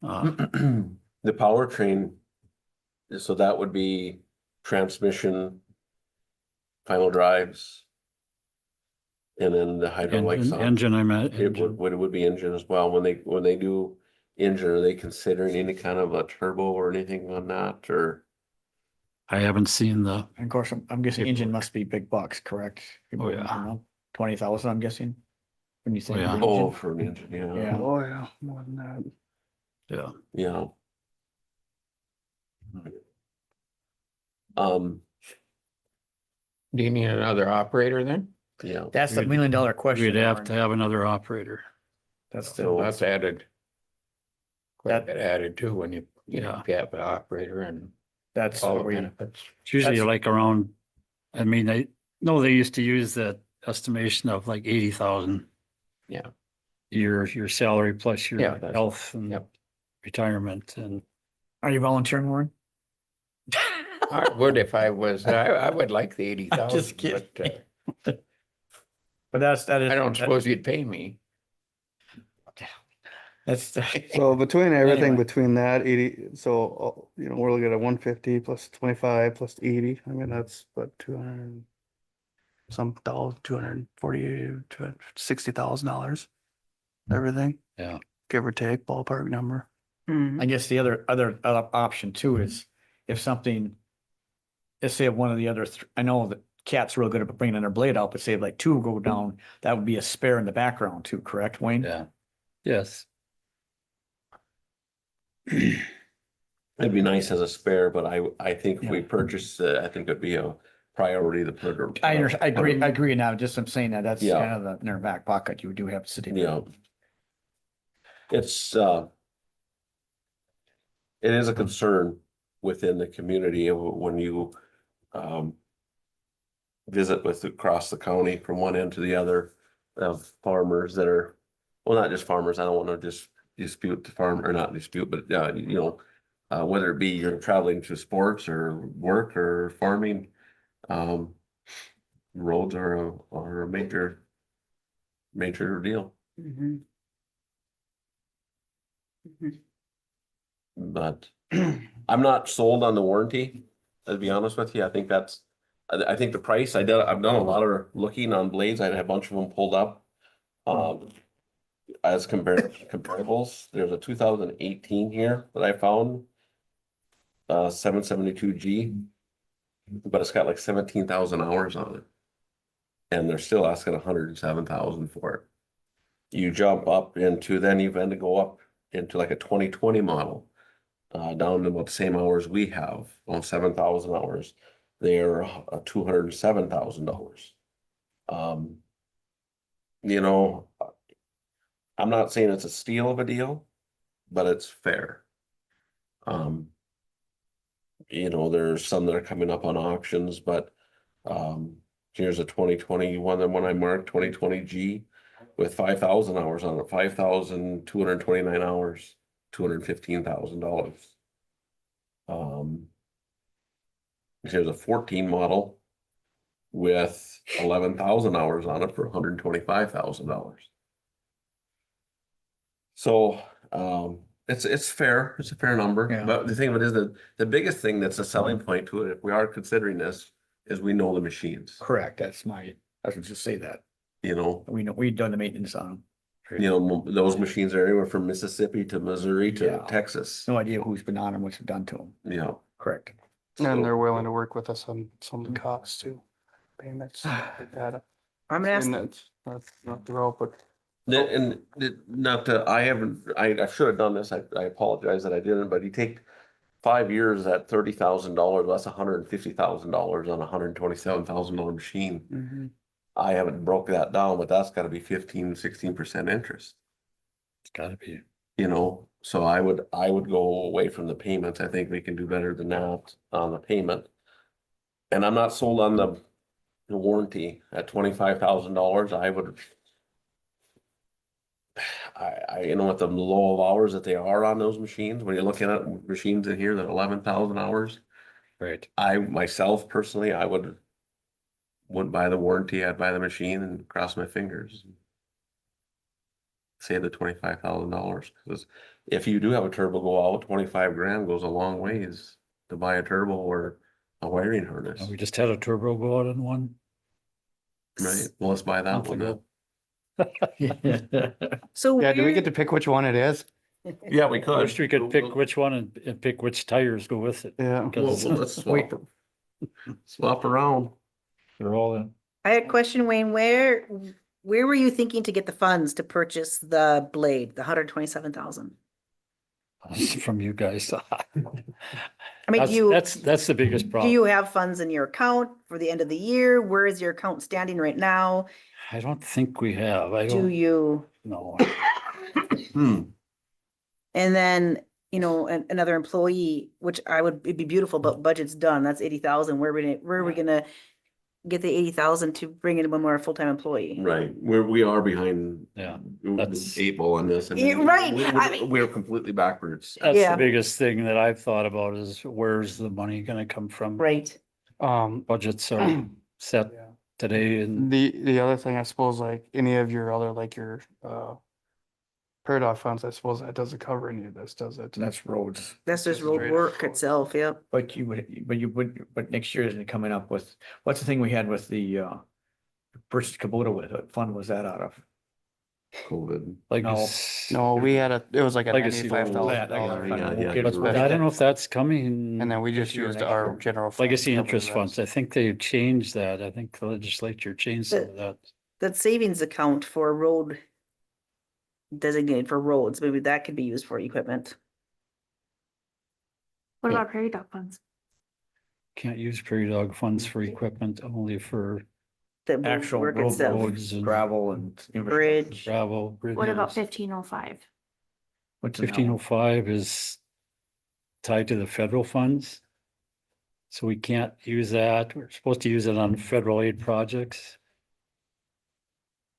S4: The powertrain, so that would be transmission, final drives. And then the hydraulics.
S10: Engine, I meant.
S4: It would be engine as well. When they do engine, are they considering any kind of a turbo or anything on that, or?
S10: I haven't seen the,
S3: And of course, I'm guessing engine must be big bucks, correct?
S10: Oh, yeah.
S3: 20,000, I'm guessing. When you say.
S10: Oh, yeah.
S3: engine.
S4: Oh, for an engine,
S3: Yeah.
S4: yeah,
S1: Oh, yeah, more than that.
S10: yeah.
S4: yeah.
S7: Do you need another operator then?
S4: Yeah,
S3: That's the $1 million question.
S10: We'd have
S3: Warren.
S10: to have another operator.
S3: That's
S4: So-
S3: the,
S7: That's added. Quite a
S3: That-
S7: bit added too when you
S10: Yeah.
S7: have an operator and
S3: that's
S7: all
S3: what
S7: the
S3: we,
S7: benefits.
S10: It's usually
S3: That's-
S10: like around, I mean, I know they used to use that estimation of like 80,000.
S7: Yeah.
S10: Your salary plus your
S7: Yeah, that's-
S10: health and
S7: yep.
S10: retirement and.
S3: are you volunteering, Warren?
S7: I would if I was, I would like the 80,000.
S3: just kidding.
S7: but,
S3: But that is.
S7: I don't
S3: that-
S7: suppose you'd pay me.
S3: That's,
S1: So between everything,
S3: Anyway.
S1: between that 80, so, you know, we're looking at 150 plus 25 plus 80. I mean, that's what 200, some dollars, 240, $260,000. Everything.
S10: Yeah.
S1: Give or take, ballpark number.
S2: Mhm.
S3: I guess the other option too is if something, let's say if one of the other, I know that Cat's real good at bringing in their blade out, but say if like two go down, that would be a spare in the background too, correct, Wayne?
S10: Yeah. Yes.
S4: it'd be nice as a spare, but I think if we purchase, I think it'd be a priority to put.
S3: I agree now, just I'm saying that's
S4: Yeah.
S3: kind of in their back pocket, you do have sitting. there.
S4: Yeah. It's, it is a concern within the community when you, visit with across the county from one end to the other of farmers that are, well, not just farmers, I don't want to just dispute the farm, or not dispute, but, you know, whether it be you're traveling to sports or work or farming, roads are a major deal.
S2: Mhm. Mhm.
S4: But I'm not sold on the warranty, to be honest with you. I think I think the price, I've done a lot of looking on blades. I had a bunch of them pulled up. As comparables, there's a 2018 here that I found. 772G, but it's got like 17,000 hours on it. And they're still asking 107,000 for it. You jump up into, then you've had to go up into like a 2020 model. Down to about the same hours we have, on 7,000 hours. They're $207,000. You know, I'm not saying it's a steal of a deal, but it's fair. You know, there's some that are coming up on auctions, but here's a 2021, the one I marked 2020G with 5,000 hours on it, 5,229 hours, $215,000. Here's a 14 model with 11,000 hours on it for $125,000. So, it's fair, it's a fair number,
S3: Yeah.
S4: but the thing of it is that the biggest thing that's a selling point to it, if we are considering this, is we know the machines,
S3: Correct, I was just say that,
S4: you know.
S3: we've done the maintenance on them.
S4: You know, those machines are anywhere from Mississippi to Missouri to
S3: Yeah.
S4: Texas,
S3: No idea who's been on them, what's been done to them,
S4: you know.
S3: correct.
S1: And they're willing to work with us on some of the costs too. Payments, like that.
S2: I'm gonna ask,
S1: And that's not the route, but
S4: Not to, I should have done this, I apologize that I didn't, but you take 5 years at $30,000, that's $150,000 on a $127,000 machine.
S1: mhm.
S4: I haven't broke that down, but that's gotta be 15-16% interest,
S10: It's gotta be.
S4: you know? So I would go away from the payments. I think we can do better than that on the payment. And I'm not sold on the warranty at $25,000. you know, with the low of hours that they are on those machines, when you're looking at machines in here that 11,000 hours.
S10: Right.
S4: I myself personally, wouldn't buy the warranty, I'd buy the machine and cross my fingers. Save the $25,000, because if you do have a turbo go out, 25 grand goes a long ways to buy a turbo or a wiring harness,
S10: We just had a turbo go out in one.
S4: right? Well, let's buy that
S10: month
S4: one
S10: ago.
S4: then.
S2: So
S1: Yeah, do we
S2: where-
S1: get to pick which one it is?
S4: Yeah, we
S10: I wish we could pick which one and pick which tires go with it.
S1: Yeah.
S4: Well,
S10: Because
S4: let's swap around.
S10: they're all in.
S2: I had a question, Wayne, where were you thinking to get the funds to purchase the blade, the 127,000?
S10: From you guys.
S2: I mean, do you,
S10: That's the biggest
S2: do
S10: problem.
S2: you have funds in your account for the end of the year? Where is your account standing right now?
S10: I don't think we have. I
S2: Do
S10: don't
S2: you,
S10: know.
S2: and then, you know, another employee, which it'd be beautiful, but budget's done, that's 80,000. Where are we gonna get the 80,000 to bring in one more full-time employee?
S4: Right, we are behind.
S10: Yeah,
S4: the
S10: that's-
S4: 8 ball on this.
S2: Yeah, right, I mean-
S4: We're completely backwards.
S10: That's
S2: Yeah.
S10: the biggest thing that I've thought about is where's the money gonna come from?
S2: Right.
S10: Budgets are set
S1: Yeah.
S10: today and
S1: The other thing, I suppose, like any of your other, like your Paradox funds, I suppose that doesn't cover any of this, does it?
S3: That's roads.
S2: That's just
S1: Just
S2: road
S1: straight
S2: work
S1: road.
S2: itself, yep.
S3: But but next year isn't it coming up with, what's the thing we had with the purchase Kubota with, what fund was that out of?
S4: COVID.
S10: like.
S3: No.
S1: No, we had it was like a
S10: Legacy loan.
S1: $95,000.
S4: Yeah,
S10: But I don't know if that's coming.
S1: And then we just
S3: year,
S1: used
S3: next
S1: our
S3: year.
S1: general. fund to
S10: Legacy
S1: cover the
S10: interest
S1: rest.
S10: funds. I think they changed that. I think the legislature changed some of that.
S2: That savings account for road designated for roads, maybe that could be used for equipment.
S5: What
S3: Yeah.
S5: about prairie dog funds?
S10: Can't use prairie dog funds for equipment, only for
S2: That will
S3: Actual
S2: work
S3: road
S2: itself.
S10: roads and
S3: Gravel and. infrastructure.
S2: Bridge.
S10: gravel.
S5: What about
S10: bridges.
S5: 1505?
S3: What's in that one?
S10: 1505 is tied to the federal funds. So we can't use that. We're supposed to use it on federal aid projects.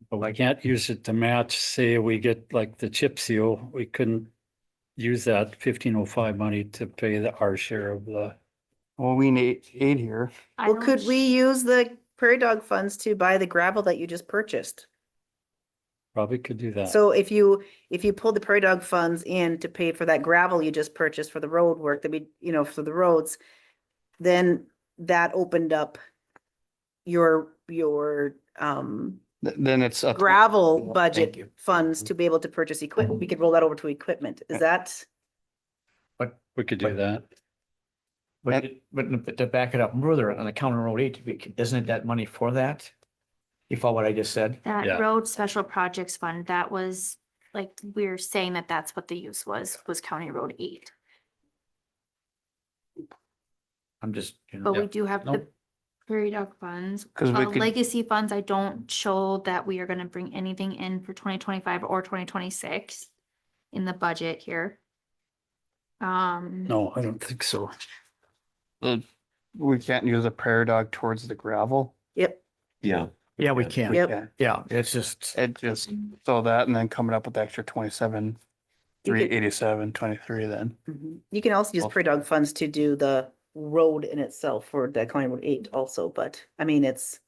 S10: But we can't use it to match, say we get like the chip seal, we couldn't use that 1505 money to pay our share of the.
S1: Well, we need aid here.
S5: I
S2: Well,
S5: don't
S2: could we use the prairie dog funds to buy the gravel that you just purchased?
S10: Probably could do that.
S2: So if you pull the prairie dog funds in to pay for that gravel you just purchased for the road work that we, you know, for the roads, then that opened up your
S1: Then it's up.
S2: gravel
S3: Thank
S2: budget
S3: you.
S2: funds to be able to purchase equipment. We could roll that over to equipment. Is that?
S10: We could do
S3: but-
S10: that.
S3: But to back it up further, on the county road 8, isn't it that money for that? You follow what I just said?
S10: Yeah.
S5: That road special projects fund, that was, like, we're saying that that's what the use was County Road 8.
S3: I'm just,
S5: But we do have the
S3: Nope.
S5: prairie dog funds.
S1: 'Cause we could-
S5: Legacy funds, I don't show that we are gonna bring anything in for 2025 or 2026 in the budget here.
S10: No, I don't think so.
S1: We can't use a prairie dog towards the gravel.
S2: Yep,
S4: Yeah.
S3: yeah, we can.
S2: Yep.
S1: Yeah.
S3: Yeah, it's just,
S1: It just, so that and then coming up with the extra 27,
S2: You could-
S1: 387, 23 then.
S2: mhm. You can also use
S1: Well-
S2: prairie dog funds to do the road in itself for the County Road 8 also, but I mean, it's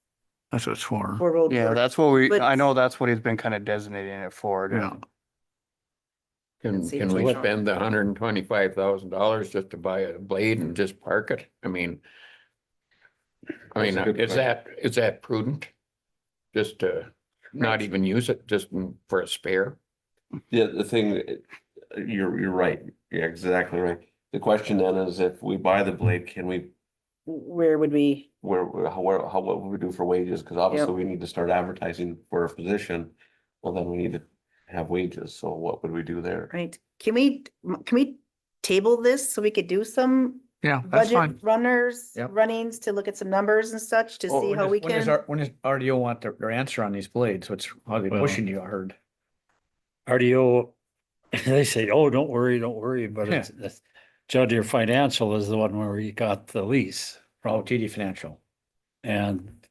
S3: that's what it's for.
S2: for road
S1: Yeah,
S2: work.
S1: that's what I
S2: But-
S1: know that's what he's been kind of designating it for.
S3: Yeah.
S7: Can
S2: see
S7: can
S2: what's
S7: we
S2: going on.
S7: spend the $125,000 just to buy a blade and just park it? I mean,
S4: That's a good
S7: is that prudent? Just to not even use it, just for a spare?
S4: Yeah, the thing, you're right. You're exactly right. The question then is if we buy the blade, can we,
S2: Where would we,
S4: what would we do for wages? Cause obviously we need to start advertising for a position. Well, then we need to have wages. So what would we do there?
S2: right? Can we table this so we could do some
S3: Yeah, that's fine.
S2: budget
S3: Yep.
S2: runnings to look at some numbers and such to
S3: Oh,
S2: see
S3: when
S2: how
S3: does-
S2: we
S3: when does
S2: can?
S3: our- When does RDO want their answer on these blades? What's, how they
S10: Well-
S3: pushing you, I heard.
S10: RDO, they say, oh, don't worry, but it's John Deere Financial is the one where we got the lease
S3: Oh,
S10: from.
S3: TD Financial.
S10: And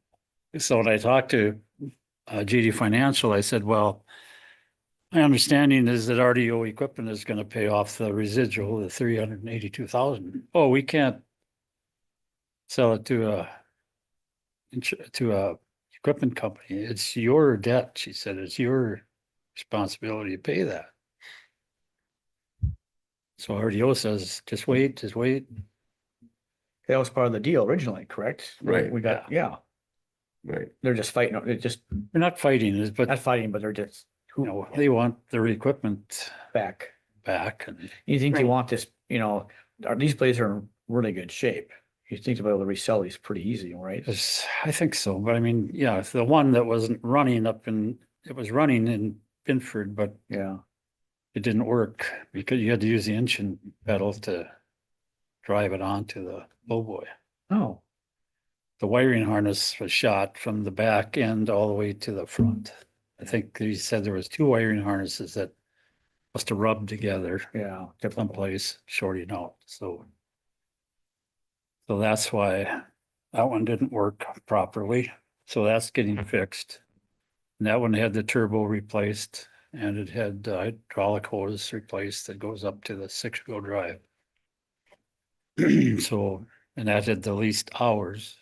S10: so when I talked to GD Financial, I said, well, My understanding is that RDO equipment is gonna pay off the residual, the 382,000. Oh, we can't sell it to a equipment company. It's your debt, she said. It's your responsibility to pay that. So RDO says, just wait, just wait.
S3: That was part of the deal originally, correct?
S4: Right.
S3: We got, yeah,
S4: Right.
S3: they're just fighting, they're just
S10: We're not fighting it, but
S3: not fighting, but they're just
S10: you know, they want their equipment
S3: back.
S10: back and
S3: You think you
S2: Right.
S3: want this, these blades are in really good shape. You think to be able to resell these pretty easy, right?
S10: I think so, but I mean, yeah, if the one that wasn't running it was running in Binford, but
S3: Yeah.
S10: it didn't work because you had to use the engine pedal to drive it onto the lowboy.
S3: Oh,
S10: The wiring harness was shot from the back end all the way to the front. I think he said there was 2 wiring harnesses that must have rubbed together
S3: yeah. Typical.
S10: someplace, shorting out, so. So that's why that one didn't work properly, so that's getting fixed. And that one had the turbo replaced and it had hydraulic hose replaced that goes up to the 6-wheel drive. So, and that had the least hours.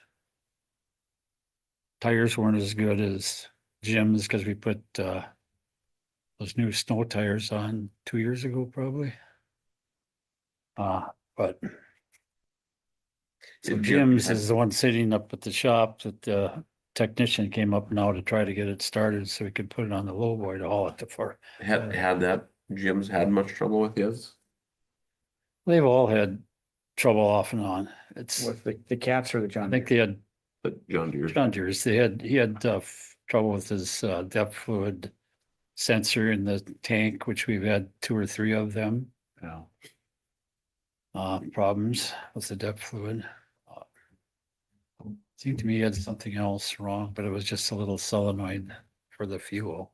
S10: Tires weren't as good as Jim's because we put those new snow tires on 2 years ago, probably. But so
S4: Did
S10: Jim's
S4: Jim-
S10: is the one sitting up at the shop that the technician came up now to try to get it started so we could put it on the lowboy to haul it to far.
S4: Had that, Jim's had much trouble with his?
S10: They've all had trouble off and on. It's,
S3: With the cats or the
S10: I
S3: John?
S10: think they had
S4: The John Deere?
S10: John Deere's, he had trouble with his depth fluid sensor in the tank, which we've had 2 or 3 of them.
S3: Yeah.
S10: Problems with the depth fluid. Seemed to me he had something else wrong, but it was just a little solenoid for the fuel.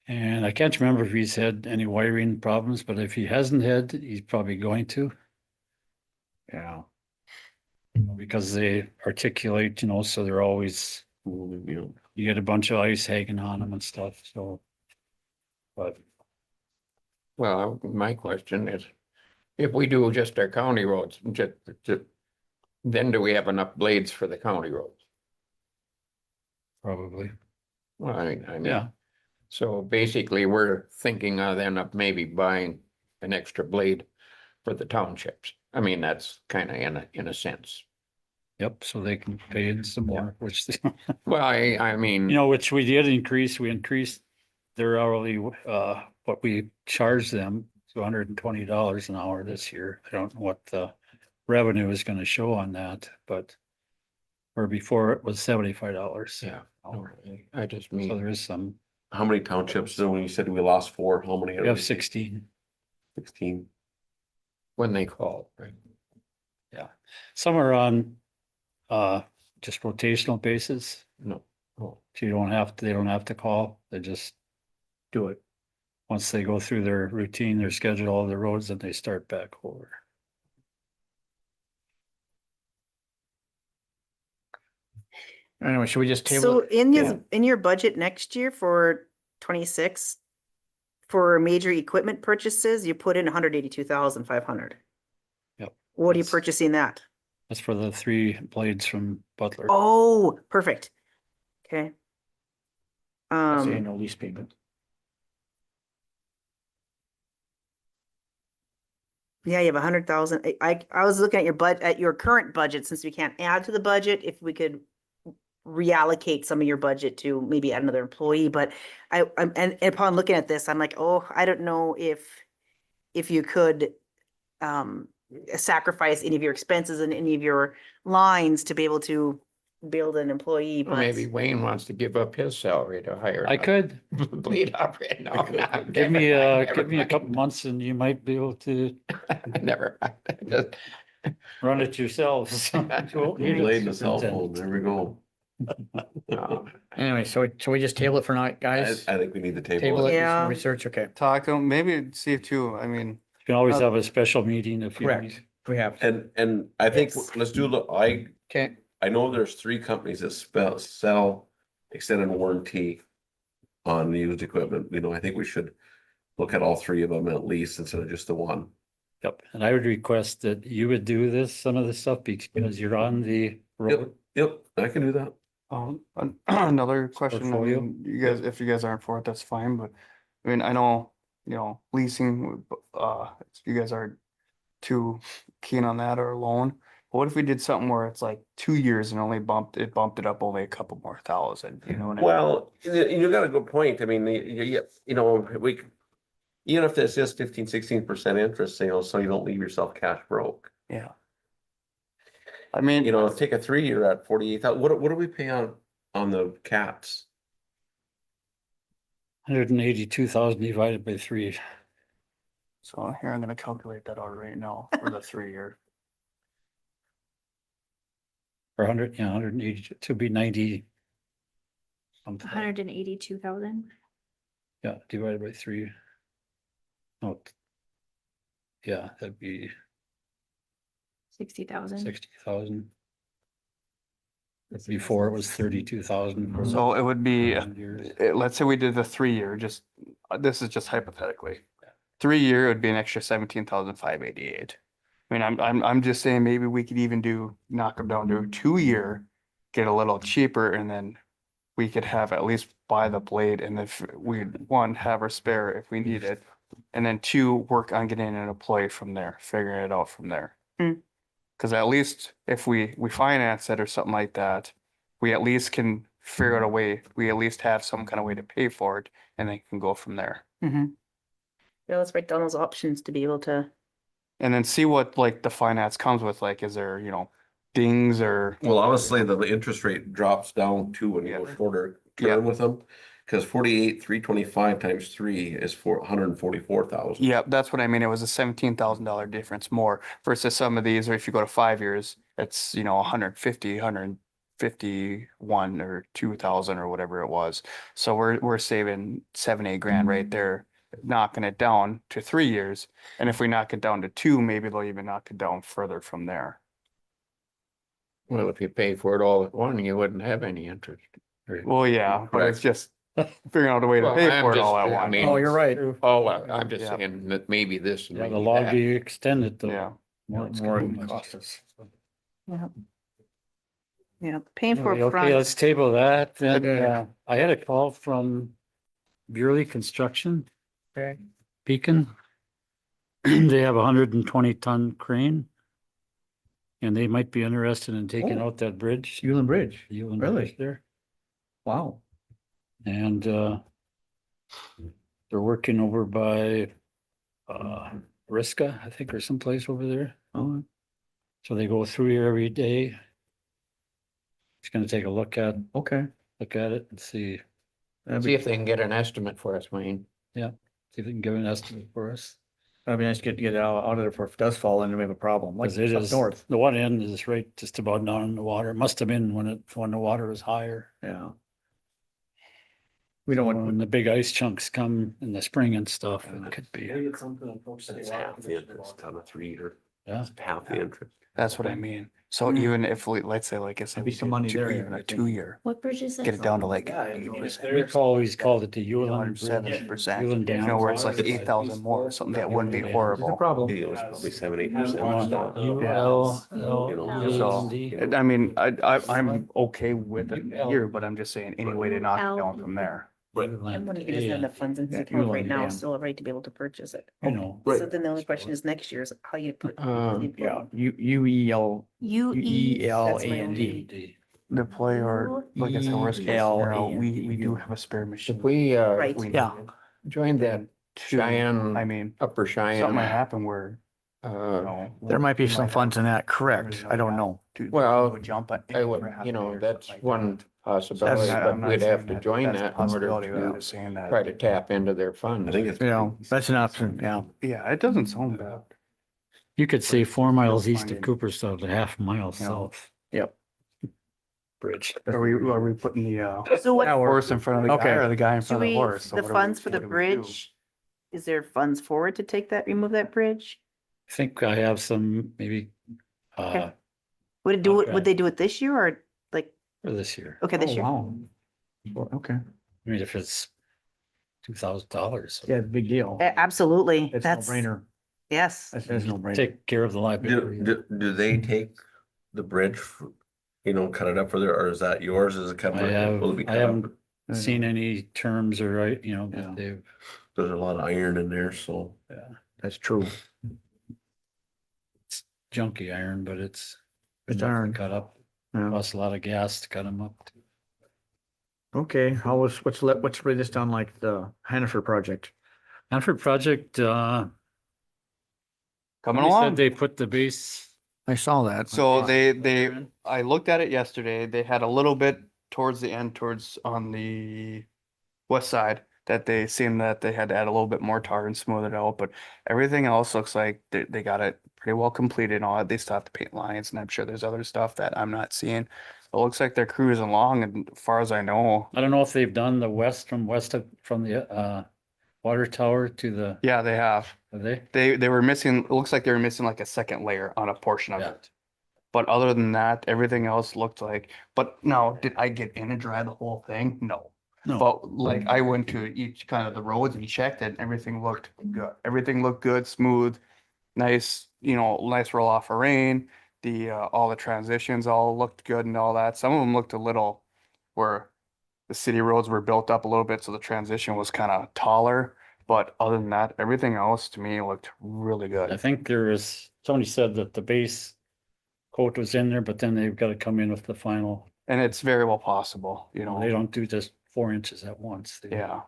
S10: And I can't remember if he's had any wiring problems, but if he hasn't had, he's probably going to.
S3: Yeah.
S10: Because they articulate, so they're always, you get a bunch of ice hanging on them and stuff, so. But
S7: Well, my question is, if we do just our county roads, then do we have enough blades for the county roads?
S10: probably,
S7: Well, I mean,
S10: yeah,
S7: so basically we're thinking then of maybe buying an extra blade for the townships. I mean, that's kind of in a sense.
S10: yep, so they can pay in some more, which,
S7: Well, I mean.
S10: which we did increase, we increased their hourly, what we charged them to $120 an hour this year. I don't know what the revenue is gonna show on that, but where before it was $75.
S7: Yeah, I just
S10: So
S7: mean,
S10: there is some,
S4: How many townships, so when you said we lost 4, how many?
S10: we have 16.
S4: 16.
S7: when they call, right?
S10: Some are on just rotational basis.
S7: No. Oh,
S10: So they don't have to call. They just do it. Once they go through their routine, their schedule, all the roads, then they start back over.
S3: Anyway, should we just table
S2: So
S3: it?
S2: in your budget next year for 26, for major equipment purchases, you put in 182,500.
S10: Yep.
S2: What are you
S10: That's-
S2: purchasing that?
S10: That's for the 3 blades from Butler.
S2: Oh, perfect. Okay.
S3: That's the
S2: Um,
S3: annual lease payment.
S2: yeah, you have 100,000. I was looking at at your current budget, since we can't add to the budget, if we could reallocate some of your budget to maybe add another employee, but and upon looking at this, I'm like, oh, I don't know if you could sacrifice any of your expenses and any of your lines to be able to build an employee,
S7: Or
S2: but
S7: maybe Wayne wants to give up his salary to hire.
S10: I could,
S7: Bleed operator. No, no, I'm
S10: give me
S7: never
S10: give me a
S7: mind.
S10: couple months and you might be able to
S7: Never mind. Just-
S10: run it yourselves.
S4: Blade in the cell phone, there we go.
S7: no.
S3: Anyway, so we just table it for now,
S4: I,
S3: guys?
S4: I think we need to
S3: Table
S4: table
S3: it,
S4: it.
S3: do some
S2: Yeah.
S3: research, okay,
S1: Talk to them, maybe see if too, I mean,
S10: You can always have a special meeting if you.
S3: correct, we have,
S4: And I think,
S2: Yes.
S4: let's do,
S3: okay,
S4: I know there's 3 companies that sell extended warranty on used equipment. You know, I think we should look at all three of them at least instead of just the one.
S10: Yep, and I would request that you would do this, some of this stuff because you're on the
S4: Yep,
S10: road.
S4: yep, I can do that.
S1: Another question, I
S10: Portfolio?
S1: mean, you guys, if you guys aren't for it, that's fine, but I mean, I know, leasing, if you guys aren't too keen on that or loan. But what if we did something where it's like 2 years and only bumped it up only a couple more thousand, you know what I mean?
S4: Well, you got a good point. I mean, we, even if it's just 15-16% interest, so you don't leave yourself cash broke.
S1: Yeah. I mean,
S4: Take a 3-year at 48,000. What do we pay on the caps?
S10: 182,000 divided by 3.
S1: so here, I'm gonna calculate that out right now for the 3 year.
S10: Or 100, yeah, 180 to be 90. Something.
S5: 182,000.
S10: Yeah, divided by 3. Oh. Yeah, that'd be
S5: 60,000.
S10: 60,000. Before it was 32,000.
S1: So it would be,
S10: years.
S1: let's say we did the 3 year, just, this is just hypothetically. 3 year, it would be an extra 17,588. I mean, I'm just saying maybe we could even knock them down to a 2 year, get a little cheaper, and then we could have at least buy the blade, and if we, one, have our spare if we need it, and then 2, work on getting an employee from there, figuring it out from there.
S2: Mm.
S1: Cause at least if we finance it or something like that, we at least can figure out a way, we at least have some kind of way to pay for it, and then can go from there.
S2: Yeah, let's write down those options to be able to.
S1: And then see what like the finance comes with, like, is there, dings or,
S4: Well, obviously the interest rate drops down too when you go shorter term with them. Cause 48,325 times 3 is 144,000.
S1: yeah, that's what I mean. It was a $17,000 difference more versus some of these, or if you go to 5 years, it's, 150, 151 or 2,000 or whatever it was. So we're saving 7-8 grand right there, knocking it down to 3 years. And if we knock it down to 2, maybe they'll even knock it down further from there.
S7: Well, if you pay for it all at one, you wouldn't have any interest.
S1: Well, yeah, but it's
S4: Correct.
S1: just figuring out a way to
S7: Well,
S1: pay
S7: I'm
S1: for it
S7: just-
S1: all at
S7: I
S1: once.
S7: mean-
S3: Oh, you're right.
S7: Oh, I'm just
S1: Yeah.
S7: saying that maybe this. and
S10: Yeah, the
S7: maybe
S10: law
S7: that.
S10: be extended though.
S1: Yeah.
S10: More it's
S3: More
S10: gonna
S3: than
S10: cost
S3: cost
S10: us.
S2: Yeah, paying for
S10: Okay,
S2: front.
S10: let's table that. Then,
S3: Okay.
S10: I had a call from Burley Construction,
S3: Okay.
S10: Beacon. They have a 120-ton crane. And they might be interested in taking
S3: Oh.
S10: out that bridge.
S3: Hewlin Bridge.
S10: Hewlin
S3: Really?
S10: Bridge there.
S3: Wow.
S10: And they're working over by Riska, I think, or someplace over there.
S3: Oh,
S10: So they go through here every day. Just gonna take a look at
S3: okay.
S10: it and see
S3: That'd
S7: See
S3: be,
S7: if they can get an estimate for us, Wayne.
S10: if they can give an estimate for us.
S3: that'd be nice to get it out of there before it does fall and we have a problem, like
S10: Cause it
S3: up
S10: is,
S3: north.
S10: the one end is right just about down in the water. It must have been when the water was higher.
S3: Yeah. We don't want,
S10: When the big ice chunks come in the spring and stuff, it could be.
S9: Maybe it's something to approach
S4: That's
S9: the water
S4: half the
S9: commission
S4: interest
S9: on.
S4: on a 3-year.
S10: Yeah.
S4: It's half the interest.
S1: That's what I mean. So
S2: Mm.
S1: even if we, let's say, like I said,
S3: There'd be some money there,
S1: even
S3: I
S1: a
S3: think.
S1: 2 year,
S5: What bridge is
S1: get it down to like
S9: Yeah,
S1: 80%.
S10: Rick always called it the Yulin.
S1: 7%.
S10: Yulin
S1: You
S10: Dam.
S1: know, where it's like 8,000 more, something that wouldn't be
S3: it's a
S1: horrible.
S3: problem.
S4: It was probably 7-8%.
S10: ULLD.
S1: I mean, I'm okay with it here, but I'm just saying any way to knock it down from there.
S2: And when he doesn't have enough funds in his
S3: Yeah,
S2: account right
S3: Hewlin,
S2: now,
S3: yeah.
S2: still right to be able to purchase it.
S10: You know,
S1: Right.
S2: So then the only question is next year's how you put.
S3: Yeah, UEL, UELAND.
S1: Deploy or, like I said, worst case scenario, we do
S3: ELAND.
S1: have a spare machine.
S7: If we
S2: Right.
S1: We
S3: Yeah.
S1: need it.
S7: joined that
S1: Two,
S7: Cheyenne,
S1: I mean,
S7: Upper
S1: something might
S7: Cheyenne,
S1: happen where,
S3: There might be
S1: we
S3: some
S1: might
S3: funds
S1: have-
S3: in that, correct? I don't know.
S7: Well,
S1: would jump at.
S7: I would, that's one possibility,
S1: I'm
S7: but
S1: not
S7: we'd
S1: saying
S7: have to join
S1: that's a
S7: that in order
S1: possibility, but I'm
S7: to
S1: just saying that.
S7: try to tap into their
S4: I
S7: funds.
S4: think it's.
S3: You know, that's an option, yeah.
S1: Yeah, it doesn't sound bad.
S10: you could say 4 miles east of
S1: Finding-
S10: Cooperstown to half a mile south.
S3: Yep.
S10: Bridge.
S1: Are we putting the
S2: So what,
S1: horse in front of the guy
S3: Okay.
S1: or the guy in
S2: do
S1: front of the
S2: we,
S1: horse? So
S2: the
S1: what do we-
S2: funds for the
S1: what do we do?
S2: bridge? Is there funds for it to take that, remove that bridge?
S10: I think I have some maybe
S2: Okay. Would it do it,
S10: Okay.
S2: would they do it this year or like,
S10: for this year.
S2: okay, this
S3: Oh,
S2: year?
S3: wow. Well, okay.
S10: I mean, if it's $2,000.
S3: Yeah, big deal.
S2: Absolutely.
S3: It's no
S2: That's,
S3: brainer.
S2: yes.
S3: That's no brainer.
S10: Take care of the
S4: Do,
S10: liability.
S4: do they take the bridge, cut it up for there, or is that yours? Is it kind
S10: I
S4: of? will it be
S10: I
S4: cut up?
S10: haven't seen any terms or, right,
S3: Yeah.
S10: but they've,
S4: There's a lot of iron in there, so.
S10: yeah,
S3: That's true.
S10: it's junky iron, but it's.
S3: It's
S10: enough to
S3: iron.
S10: Cut up,
S3: Yeah.
S10: costs a lot of gas to cut them up.
S3: Okay, what's the latest on like the Hannaford project?
S10: Hanford project,
S1: Coming
S10: somebody
S1: along.
S10: said they put the base.
S3: I saw that.
S1: So I looked at it yesterday. They had a little bit towards the end, towards on the west side, that they seemed that they had to add a little bit more tar and smooth it out, but everything else looks like they got it pretty well completed and all that. They still have to paint lines, and I'm sure there's other stuff that I'm not seeing. It looks like they're cruising along, and as far as I know,
S10: I don't know if they've done the from the water tower to the,
S1: yeah, they have.
S10: have they?
S1: They were missing, it looks like they were missing like a second layer on a portion of
S10: Yeah.
S1: it. But other than that, everything else looked like, but now, did I get in and dry the whole thing? No.
S10: No,
S1: But like I went to each kind of the roads and checked it, and everything looked good. Everything looked good, smooth, nice, nice roll off of rain. All the transitions all looked good and all that. Some of them looked a little where the city roads were built up a little bit, so the transition was kind of taller. But other than that, everything else to me looked really
S10: I
S1: good.
S10: think somebody said that the base coat was in there, but then they've got to come in with the final.
S1: And it's very well possible,
S10: They don't do just 4 inches at once.
S1: Yeah.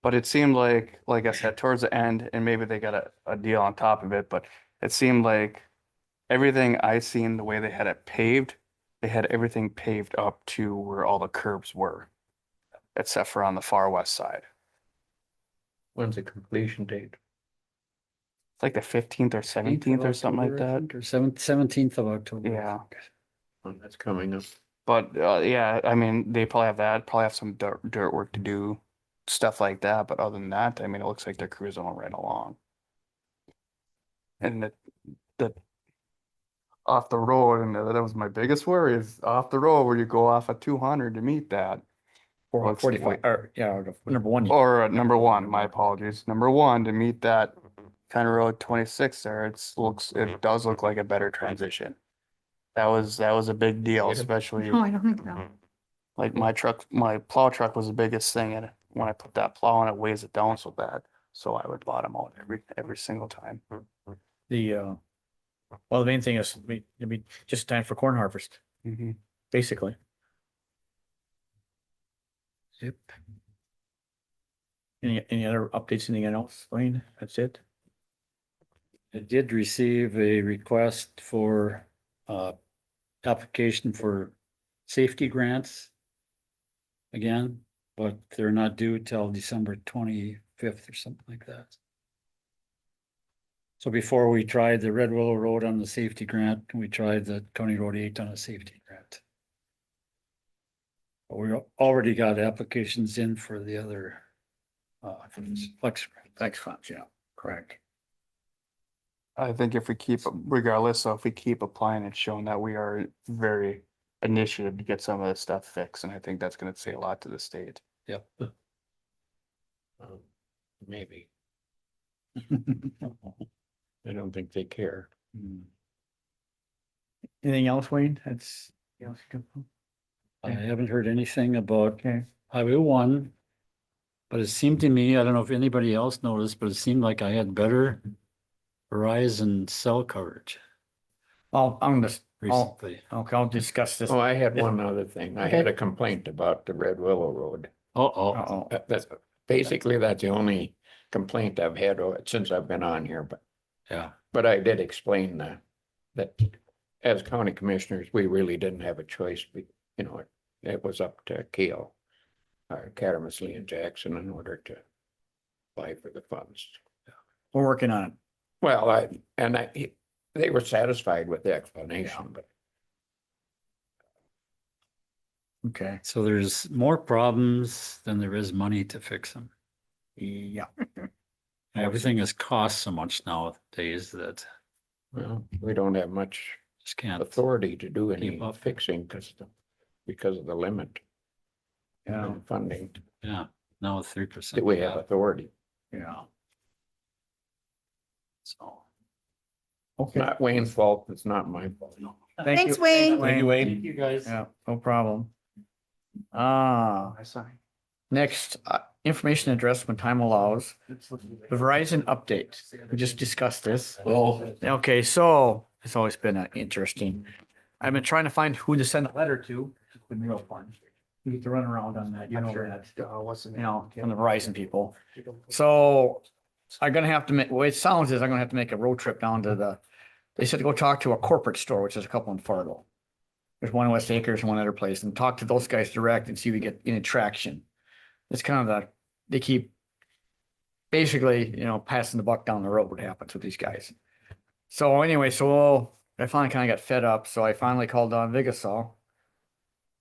S1: But it seemed like I said, towards the end, and maybe they got a deal on top of it, but it seemed like everything I seen, the way they had it paved, they had everything paved up to where all the curbs were, except for on the far west side.
S7: When's the completion date?
S1: It's like the 15th or 17th or something like that.
S10: Or 17th of October.
S1: Yeah.
S7: When that's coming up.
S1: But yeah, I mean, they probably have some dirt work to do, stuff like that. But other than that, I mean, it looks like they're cruising right along. And the off the road, and that was my biggest worry, is off the road where you go off at 200 to meet that. Looks
S3: 45,
S1: like-
S3: or, yeah, number one.
S1: Or number one, my apologies. Number one, to meet that County Road 26 there, it does look like a better transition. That was a big deal, especially
S5: No, I don't think so.
S1: like my plow truck was the biggest thing, and when I put that plow on, it weighs it down so bad. So I would bottom out every single time.
S3: Well, the main thing is, it'll be just time for corn harvest,
S1: Mhm.
S3: basically.
S10: Yep.
S3: Any other updates, anything else, Wayne? That's it?
S10: I did receive a request for application for safety grants again, but they're not due till December 25th or something like that. So before we tried the Red Willow Road on the safety grant, we tried the County Road 8 on a safety grant. But we already got applications in for the other for this flex grant.
S3: Thanks, Franz, yeah, correct.
S1: I think if we regardless of if we keep applying, it's shown that we are very initiative to get some of this stuff fixed, and I think that's gonna say a lot to the state.
S10: Yep.
S7: Maybe. I don't think they care.
S3: Anything else, Wayne? That's,
S10: I haven't heard anything about
S3: okay.
S10: Highway 1. But it seemed to me, I don't know if anybody else noticed, but it seemed like I had better Verizon cell coverage
S3: Well, I'm just,
S10: recently.
S3: okay, I'll discuss this.
S7: Oh, I had one other thing. I
S3: Okay.
S7: had a complaint about the Red Willow Road.
S10: Uh-oh.
S3: Uh-oh.
S7: That's basically, that's the only complaint I've had since I've been on here,
S10: Yeah.
S7: but I did explain that as county commissioners, we really didn't have a choice. It was up to Keel, or Cattermosley and Jackson in order to apply for the funds.
S3: We're working on it.
S7: Well, they were satisfied with the explanation, but
S3: Okay,
S10: So there's more problems than there is money to fix them.
S3: yeah.
S10: Everything has cost so much nowadays that
S7: well, we don't have much
S10: just can't.
S7: authority to do any
S10: Keep up.
S7: fixing because of the limit
S3: Yeah.
S7: in funding.
S10: Yeah, No, 3%.
S7: that we have authority.
S3: Yeah. So.
S7: It's
S3: Okay.
S7: not Wayne's fault. It's not my fault.
S3: Thank
S2: Thanks,
S3: you.
S2: Wayne.
S4: Thank you, Wayne.
S10: Thank you, guys.
S3: Yeah, no problem. Next, information address when time allows. The Verizon update. We just discussed this.
S4: Well,
S3: Okay, so it's always been interesting. I've been trying to find who to send a letter to. It's been real fun. You get to run around on that, you know that,
S1: What's the
S3: you
S1: name?
S3: know, from the Verizon people. So I'm gonna have to make, the way it sounds is I'm gonna have to make a road trip down to they said to go talk to a corporate store, which is a couple in Fargo. There's one in West Acres and one other place, and talk to those guys direct and see if we get any traction. It's kind of they keep basically, you know, passing the buck down the road, what happens with these guys. So anyway, I finally kind of got fed up, so I finally called Don Vigasol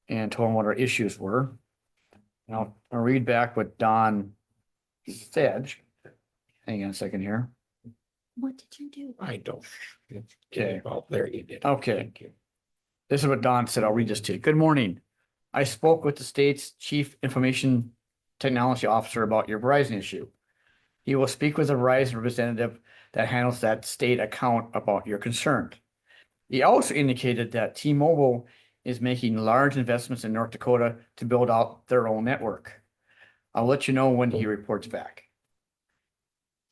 S3: and told him what our issues were. And I'll read back what Don said. Hang on a second here.
S5: What did you do?
S7: I don't.
S3: Okay.
S7: Well, there you did.
S3: Okay.
S7: Thank you.
S3: This is what Don said. I'll read this to you. Good morning. I spoke with the state's chief information technology officer about your Verizon issue. He will speak with a Verizon representative that handles that state account about your concern. He also indicated that T-Mobile is making large investments in North Dakota to build out their own network. I'll let you know when he reports back.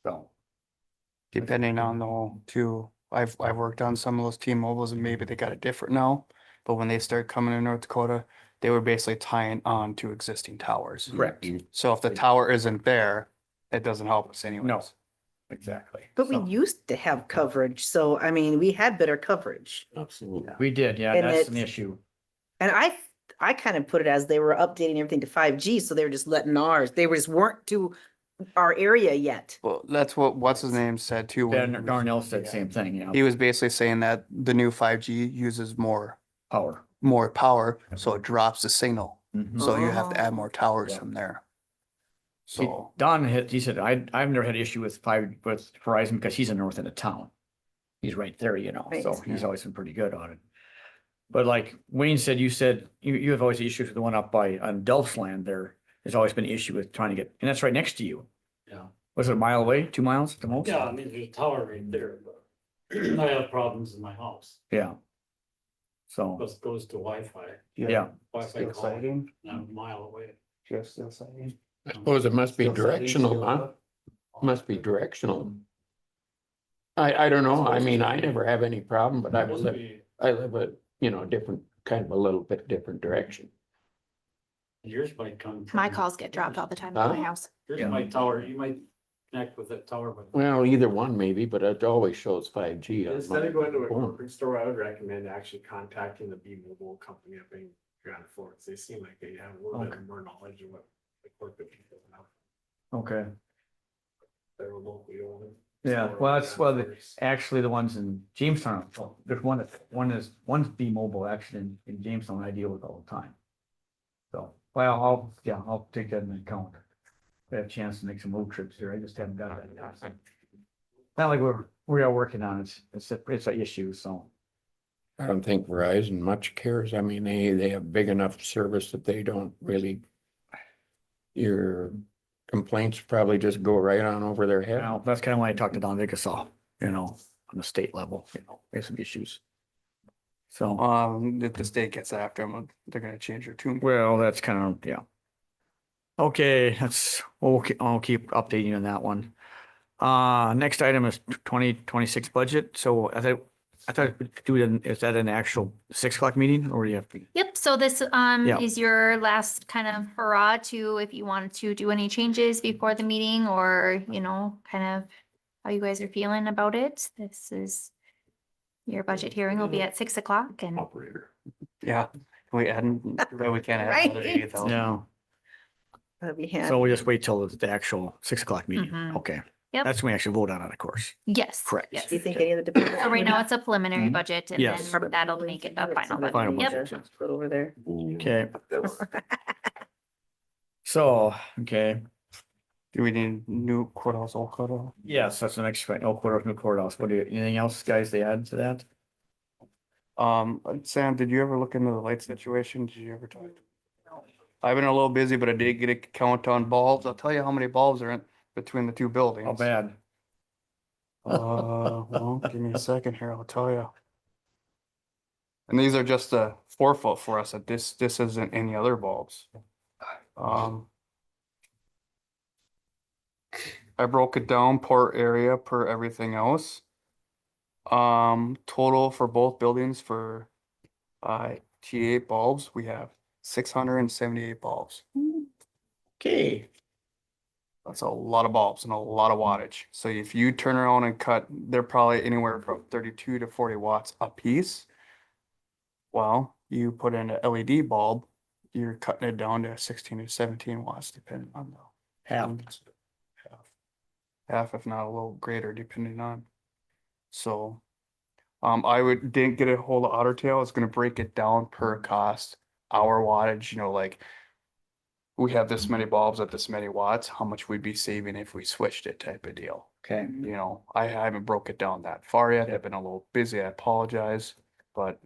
S3: So,
S1: Depending on the whole too, I've worked on some of those T-Mobiles and maybe they got it different now. But when they started coming in North Dakota, they were basically tying on to existing towers.
S3: correct.
S1: So if the tower isn't there, it doesn't help us anyways.
S3: No. Exactly.
S2: But we
S3: So,
S2: used to have coverage, so I mean, we had better coverage.
S4: absolutely.
S3: we did, yeah,
S2: And
S3: that's an
S2: it's-
S3: issue.
S2: And I kind of put it as they were updating everything to 5G, so they were just letting ours, they just weren't to our area yet.
S1: Well, that's what's his name said too. when he was-
S3: Darnell said same thing, yeah,
S1: He was basically saying that the new 5G uses more
S3: power.
S1: so it drops the signal.
S3: Mhm.
S1: So you have to add more towers
S3: Yeah.
S1: from there.
S3: He-
S1: So
S3: Don he said, I've never had issue with Verizon because he's in the north end of town. He's right there, you know, so
S2: Right.
S3: he's always been pretty good on it. But like Wayne said, you have always issues with the one up on Delph's land there. There's always been an issue with trying to get, and that's right next to you.
S10: Yeah.
S3: Was it a mile away, 2 miles at the most?
S10: Yeah, I mean, there's a tower right there, but I have problems in my house.
S3: Yeah. So,
S10: Goes to Wi-Fi.
S3: yeah,
S10: Wi-Fi
S1: still
S10: call,
S1: sighting,
S10: I'm a mile away.
S1: just still sighting.
S7: I suppose it must be
S1: Still sighting,
S7: directional,
S1: still
S7: huh?
S1: up.
S7: Must be directional. I don't know. I mean, I never have any problem, but I live a, you know, different, kind of a little bit different direction.
S10: Yours might come.
S5: My
S10: from-
S5: calls get dropped all the time at my
S7: Huh?
S5: house.
S10: Yours
S3: Yeah.
S10: might tower, you might connect with that tower, but.
S7: Well, either one maybe, but it always shows 5G. on
S9: Instead
S7: my
S9: of going to a
S7: phone.
S9: corporate store, I would recommend actually contacting the B-Mobile company up in Grand Forks. They seem like they have a little bit more knowledge of what the corporate people have.
S3: okay.
S9: They're locally owned.
S3: Yeah,
S9: store
S3: well,
S9: in
S3: that's,
S9: Grand
S3: well,
S9: Forks.
S3: actually the ones in Jamestown, there's one's B-Mobile actually in Jamestown I deal with all the time. So, well, I'll take that into account. If I have a chance to make some road trips here, I just haven't got that. yet. Not like we are working on it, it's an issue, so.
S7: I don't think Verizon much cares. I mean, they have big enough service that they don't really. Your complaints probably just go right on over their head.
S3: Well, that's kind of why I talked to Don Vigasol, you know, on the state level, you know, we have some issues. So,
S1: If the state gets after them, they're gonna change their tune.
S3: well, that's kind of, yeah. Okay, I'll keep updating you on that one. Next item is 2026 budget. So I thought we'd do it, is that an actual 6 o'clock meeting or do you have to?
S5: Yep, so this
S3: Yeah.
S5: is your last kind of hurrah to if you wanted to do any changes before the meeting or, you know, kind of how you guys are feeling about it. This is your budget hearing will be at 6 o'clock and
S4: Operator.
S1: Yeah, we we can't add another
S2: Right.
S1: 80,000.
S3: No,
S2: That'd be handy.
S3: so we just wait till the actual 6 o'clock meeting.
S5: Mhm.
S3: Okay.
S5: Yep.
S3: That's when we actually vote on it, of course.
S5: yes.
S3: Correct.
S5: Yes.
S2: Do you think any of the departments?
S5: So right
S2: would
S5: now
S2: have-
S5: it's a preliminary
S3: Mhm.
S5: budget and
S3: Yes.
S5: then that'll make it a final budget.
S3: Final
S5: Yep.
S3: budget.
S2: Put over there.
S3: Okay. So, okay.
S1: Do we need new courthouse, old courthouse?
S3: Yes, that's the next, no courthouse, new courthouse. Anything else, guys, they add to that?
S1: Sam, did you ever look into the light situation? Did you ever talk? I've been a little busy, but I did get a count on bulbs. I'll tell you how many bulbs are in between the two buildings.
S3: How bad?
S1: Well, give me a second here, I'll tell you. And these are just a 4 foot for us, this isn't any other bulbs. I broke it down per area, per everything else. Total for both buildings for T8 bulbs, we have 678 bulbs.
S3: Okay.
S1: That's a lot of bulbs and a lot of wattage. So if you turn around and cut, they're probably anywhere from 32 to 40 watts a piece. Well, you put in an LED bulb, you're cutting it down to 16 to 17 watts, depending on the
S3: Half.
S1: half, if not a little greater, depending on. So, didn't get a hold of Otter Tail. It's gonna break it down per cost, hour wattage, like we have this many bulbs at this many watts, how much we'd be saving if we switched it type of deal.
S3: Okay.
S1: I haven't broke it down that far yet. I've been a little busy. I apologize, but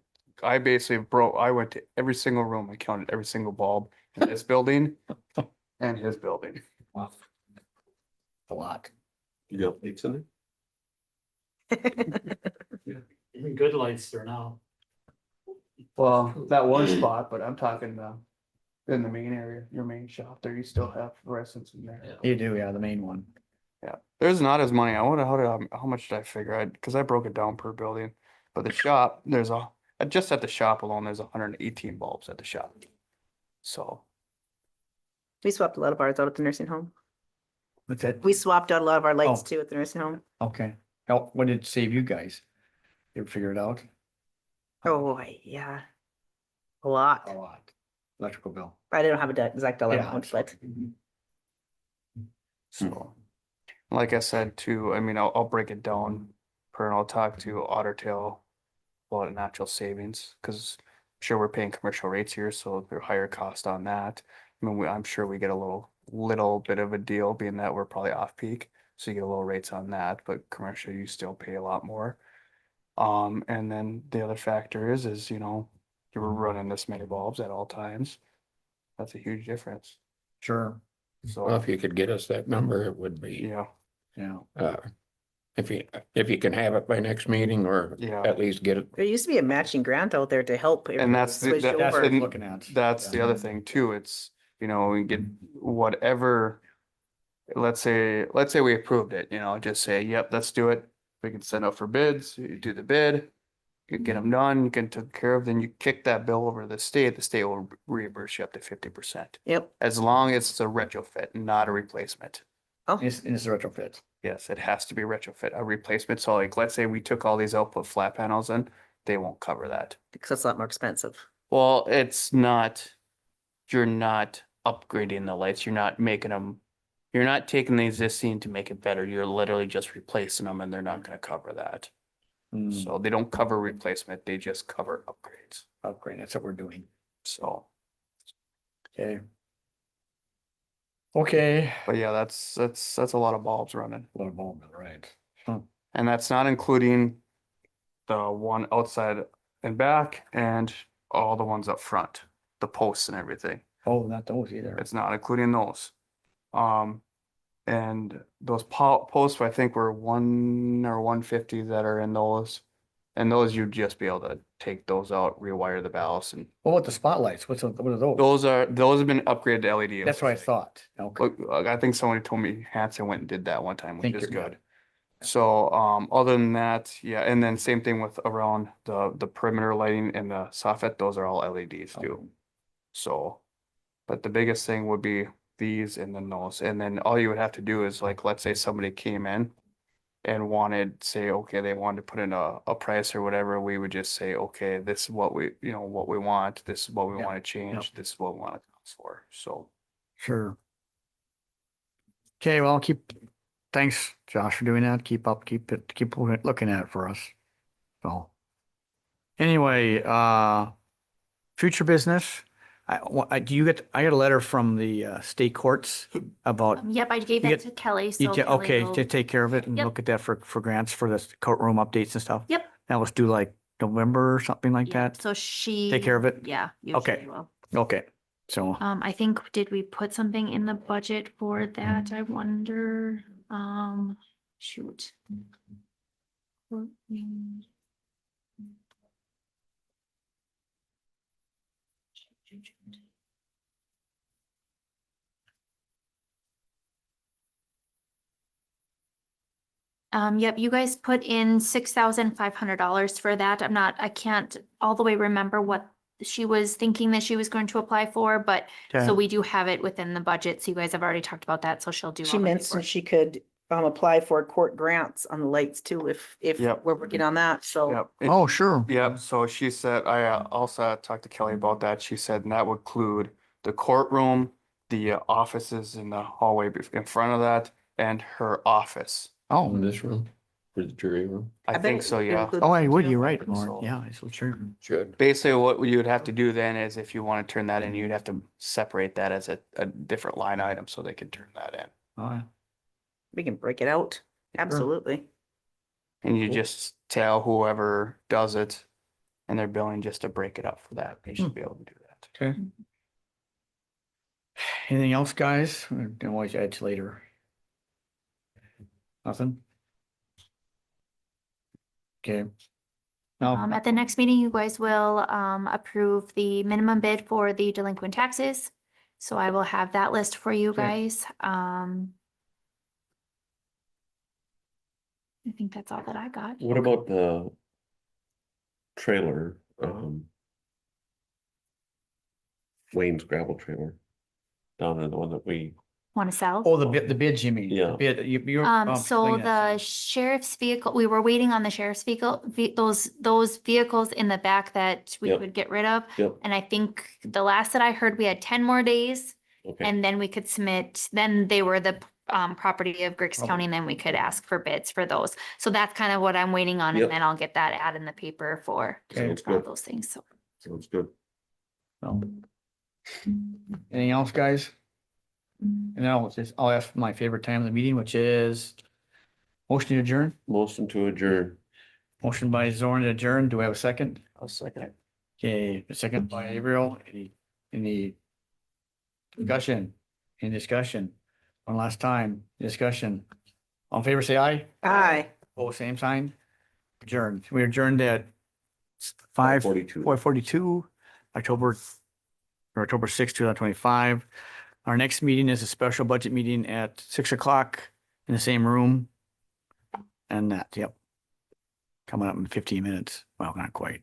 S1: I basically I went to every single room. I counted every single bulb in this building and his building.
S3: Wow. A lot.
S4: You got leaks in it?
S10: Even good lights there now.
S1: Well, that one spot, but I'm talking in the main area, your main shop there, you still have fluorescents in there.
S3: You do, yeah, the main one.
S1: Yeah, there's not as many. I wonder how much did I figure? Because I broke it down per building, but the shop, just at the shop alone, there's 118 bulbs at the shop. So
S2: We swapped a lot of ours out at the nursing home.
S3: What's that?
S2: We swapped out a lot of our lights
S3: Oh.
S2: too at the nursing home.
S3: Okay. What did it save you guys? You ever figure it out?
S2: Oh, yeah. A lot.
S3: A lot. Electrical bill.
S2: I don't have an exact dollar
S3: Yeah.
S2: amount, but
S1: So, like I said too, I mean, I'll break it down and I'll talk to Otter Tail about natural savings, because I'm sure we're paying commercial rates here, so they're higher cost on that. I mean, I'm sure we get a little bit of a deal, being that we're probably off peak, so you get a little rates on that, but commercial, you still pay a lot more. And then the other factor is, you're running this many bulbs at all times. That's a huge difference.
S3: Sure.
S1: So,
S7: Well, if you could get us that number, it would be,
S1: yeah,
S3: Yeah.
S7: if you can have it by next meeting or
S1: Yeah.
S7: at least get it.
S2: there used to be a matching grant out there to help.
S1: And that's the-
S2: switch
S1: that-
S3: That's
S2: over.
S3: what I'm looking at.
S1: that's the other thing too. It's, we get whatever. Let's say we approved it, just say, yep, let's do it. We can send out for bids, you do the bid, you get them done, you get taken care of, then you kick that bill over to the state will reimburse you up to 50%.
S2: Yep.
S1: As long as it's a retrofit, not a replacement.
S2: Oh,
S3: It's a retrofit.
S1: Yes, it has to be retrofit, a replacement. So like, let's say we took all these out, put flat panels in, they won't cover that.
S2: because that's a lot more expensive.
S1: Well, you're not upgrading the lights, you're not making them, you're not taking the existing to make it better, you're literally just replacing them and they're not gonna cover that.
S3: Hmm.
S1: So they don't cover replacement, they just cover upgrades,
S3: Upgrade, that's what we're doing.
S1: so,
S3: Okay. Okay.
S1: but yeah, that's a lot of bulbs running.
S3: A lot of bulb, right.
S1: And that's not including the one outside and back and all the ones up front, the posts and everything.
S3: Oh, not those either.
S1: It's not including those. And those posts, I think were 1 or 150 that are in those. And those you'd just be able to take those out, rewire the ballast, and
S3: What about the spotlights? What are those?
S1: those have been upgraded to LED.
S3: That's what I thought. Okay.
S1: Look, I think somebody told me Hanson went and did that one time, which
S3: Think
S1: is
S3: you're
S1: good.
S3: good.
S1: So, other than that, yeah, and then same thing with around the perimeter lighting and the soffit, those are all LEDs too. So, but the biggest thing would be these and then those, and then all you would have to do is like, let's say somebody came in and okay, they wanted to put in a price or whatever, we would just say, okay, this is what we want, this is what we
S3: Yeah,
S1: want to change, this is what we want to cost for, so.
S3: Sure. Okay, well, thanks, Josh, for doing that. Keep looking at it for us. So. Anyway, future business. I got a letter from the state courts about,
S5: Yep, I gave
S3: You
S5: that
S3: get-
S5: to Kelly, so
S3: you
S5: Kelly
S3: okay,
S5: will-
S3: to take care of it and
S5: Yep.
S3: look at that for grants for the courtroom updates and stuff.
S5: Yep.
S3: That was due like November or something like
S5: Yeah,
S3: that.
S5: so she.
S3: Take care of it?
S5: Yeah.
S3: Okay.
S5: usually will.
S3: Okay, So,
S5: I think, did we put something in the budget for that? I wonder, shoot. Yep, you guys put in $6,500 for that. I can't all the way remember what she was thinking that she was going to apply for, but
S3: okay.
S5: so we do have it within the budget. So you guys have already talked about that, so she'll do.
S2: She
S5: all the
S2: mentioned
S5: paperwork.
S2: she could apply for court grants on the lights too, if
S1: Yep.
S2: we're working on that, so.
S1: Yep.
S3: Oh, sure.
S1: Yep, so she said, I also talked to Kelly about that. She said, and that would include the courtroom, the offices in the hallway in front of that, and her office.
S7: In
S3: Oh,
S7: this room, for the jury room,
S1: I
S2: bet
S1: think
S2: it
S1: so,
S2: would
S1: yeah.
S2: include
S3: oh, I
S2: that
S3: would,
S2: too.
S3: you're right,
S1: think
S3: Lauren.
S1: so.
S3: Yeah, so sure.
S7: should.
S1: Basically, what you would have to do then is if you want to turn that in, you'd have to separate that as a different line item so they can turn that in.
S3: Oh, yeah.
S2: We can break it out, absolutely.
S1: And you just tell whoever does it and they're billing just to break it up for that. They should be able to do that.
S3: Okay. Anything else, guys? We can always add to later. Nothing? Okay. No,
S5: At the next meeting, you guys will approve the minimum bid for the delinquent taxes. So I will have that list for you
S3: Okay.
S5: guys. I think that's all that I got.
S4: What about the trailer, Wayne's gravel trailer? Down in the one that we,
S5: Want to sell?
S3: oh, the bids, you mean? The
S4: Yeah.
S3: bid, you're.
S5: So
S3: explain that to
S5: the
S3: me.
S5: sheriff's vehicle, we were waiting on the sheriff's vehicle, those vehicles in the back that we
S4: Yep.
S5: could get rid of.
S4: Yep.
S5: And I think the last that I heard, we had 10 more days
S4: okay,
S5: and then we could submit, then they were the property of Griggs
S3: Okay.
S5: County and then we could ask for bids for those. So that's kind of what I'm waiting on
S4: Yep.
S5: and then I'll get that ad in the paper for
S4: sounds
S5: all
S4: good,
S5: those things. So
S4: sounds good.
S3: Well, anything else, guys? And then I'll ask for my favorite time of the meeting, which is motion to adjourn.
S4: Motion to adjourn.
S3: Motion by Zorn to adjourn. Do I have a second?
S1: I'll second it.
S3: Okay, a second by Averill. Any discussion? Any discussion? One last time, discussion. All in favor, say aye.
S2: Aye.
S3: Oh, same sign. Adjourned. We adjourned at 5:42, 4:42, October 6th, 2025. Our next meeting is a special budget meeting at 6 o'clock in the same room. And that, yep. Coming up in 15 minutes. Well, not quite.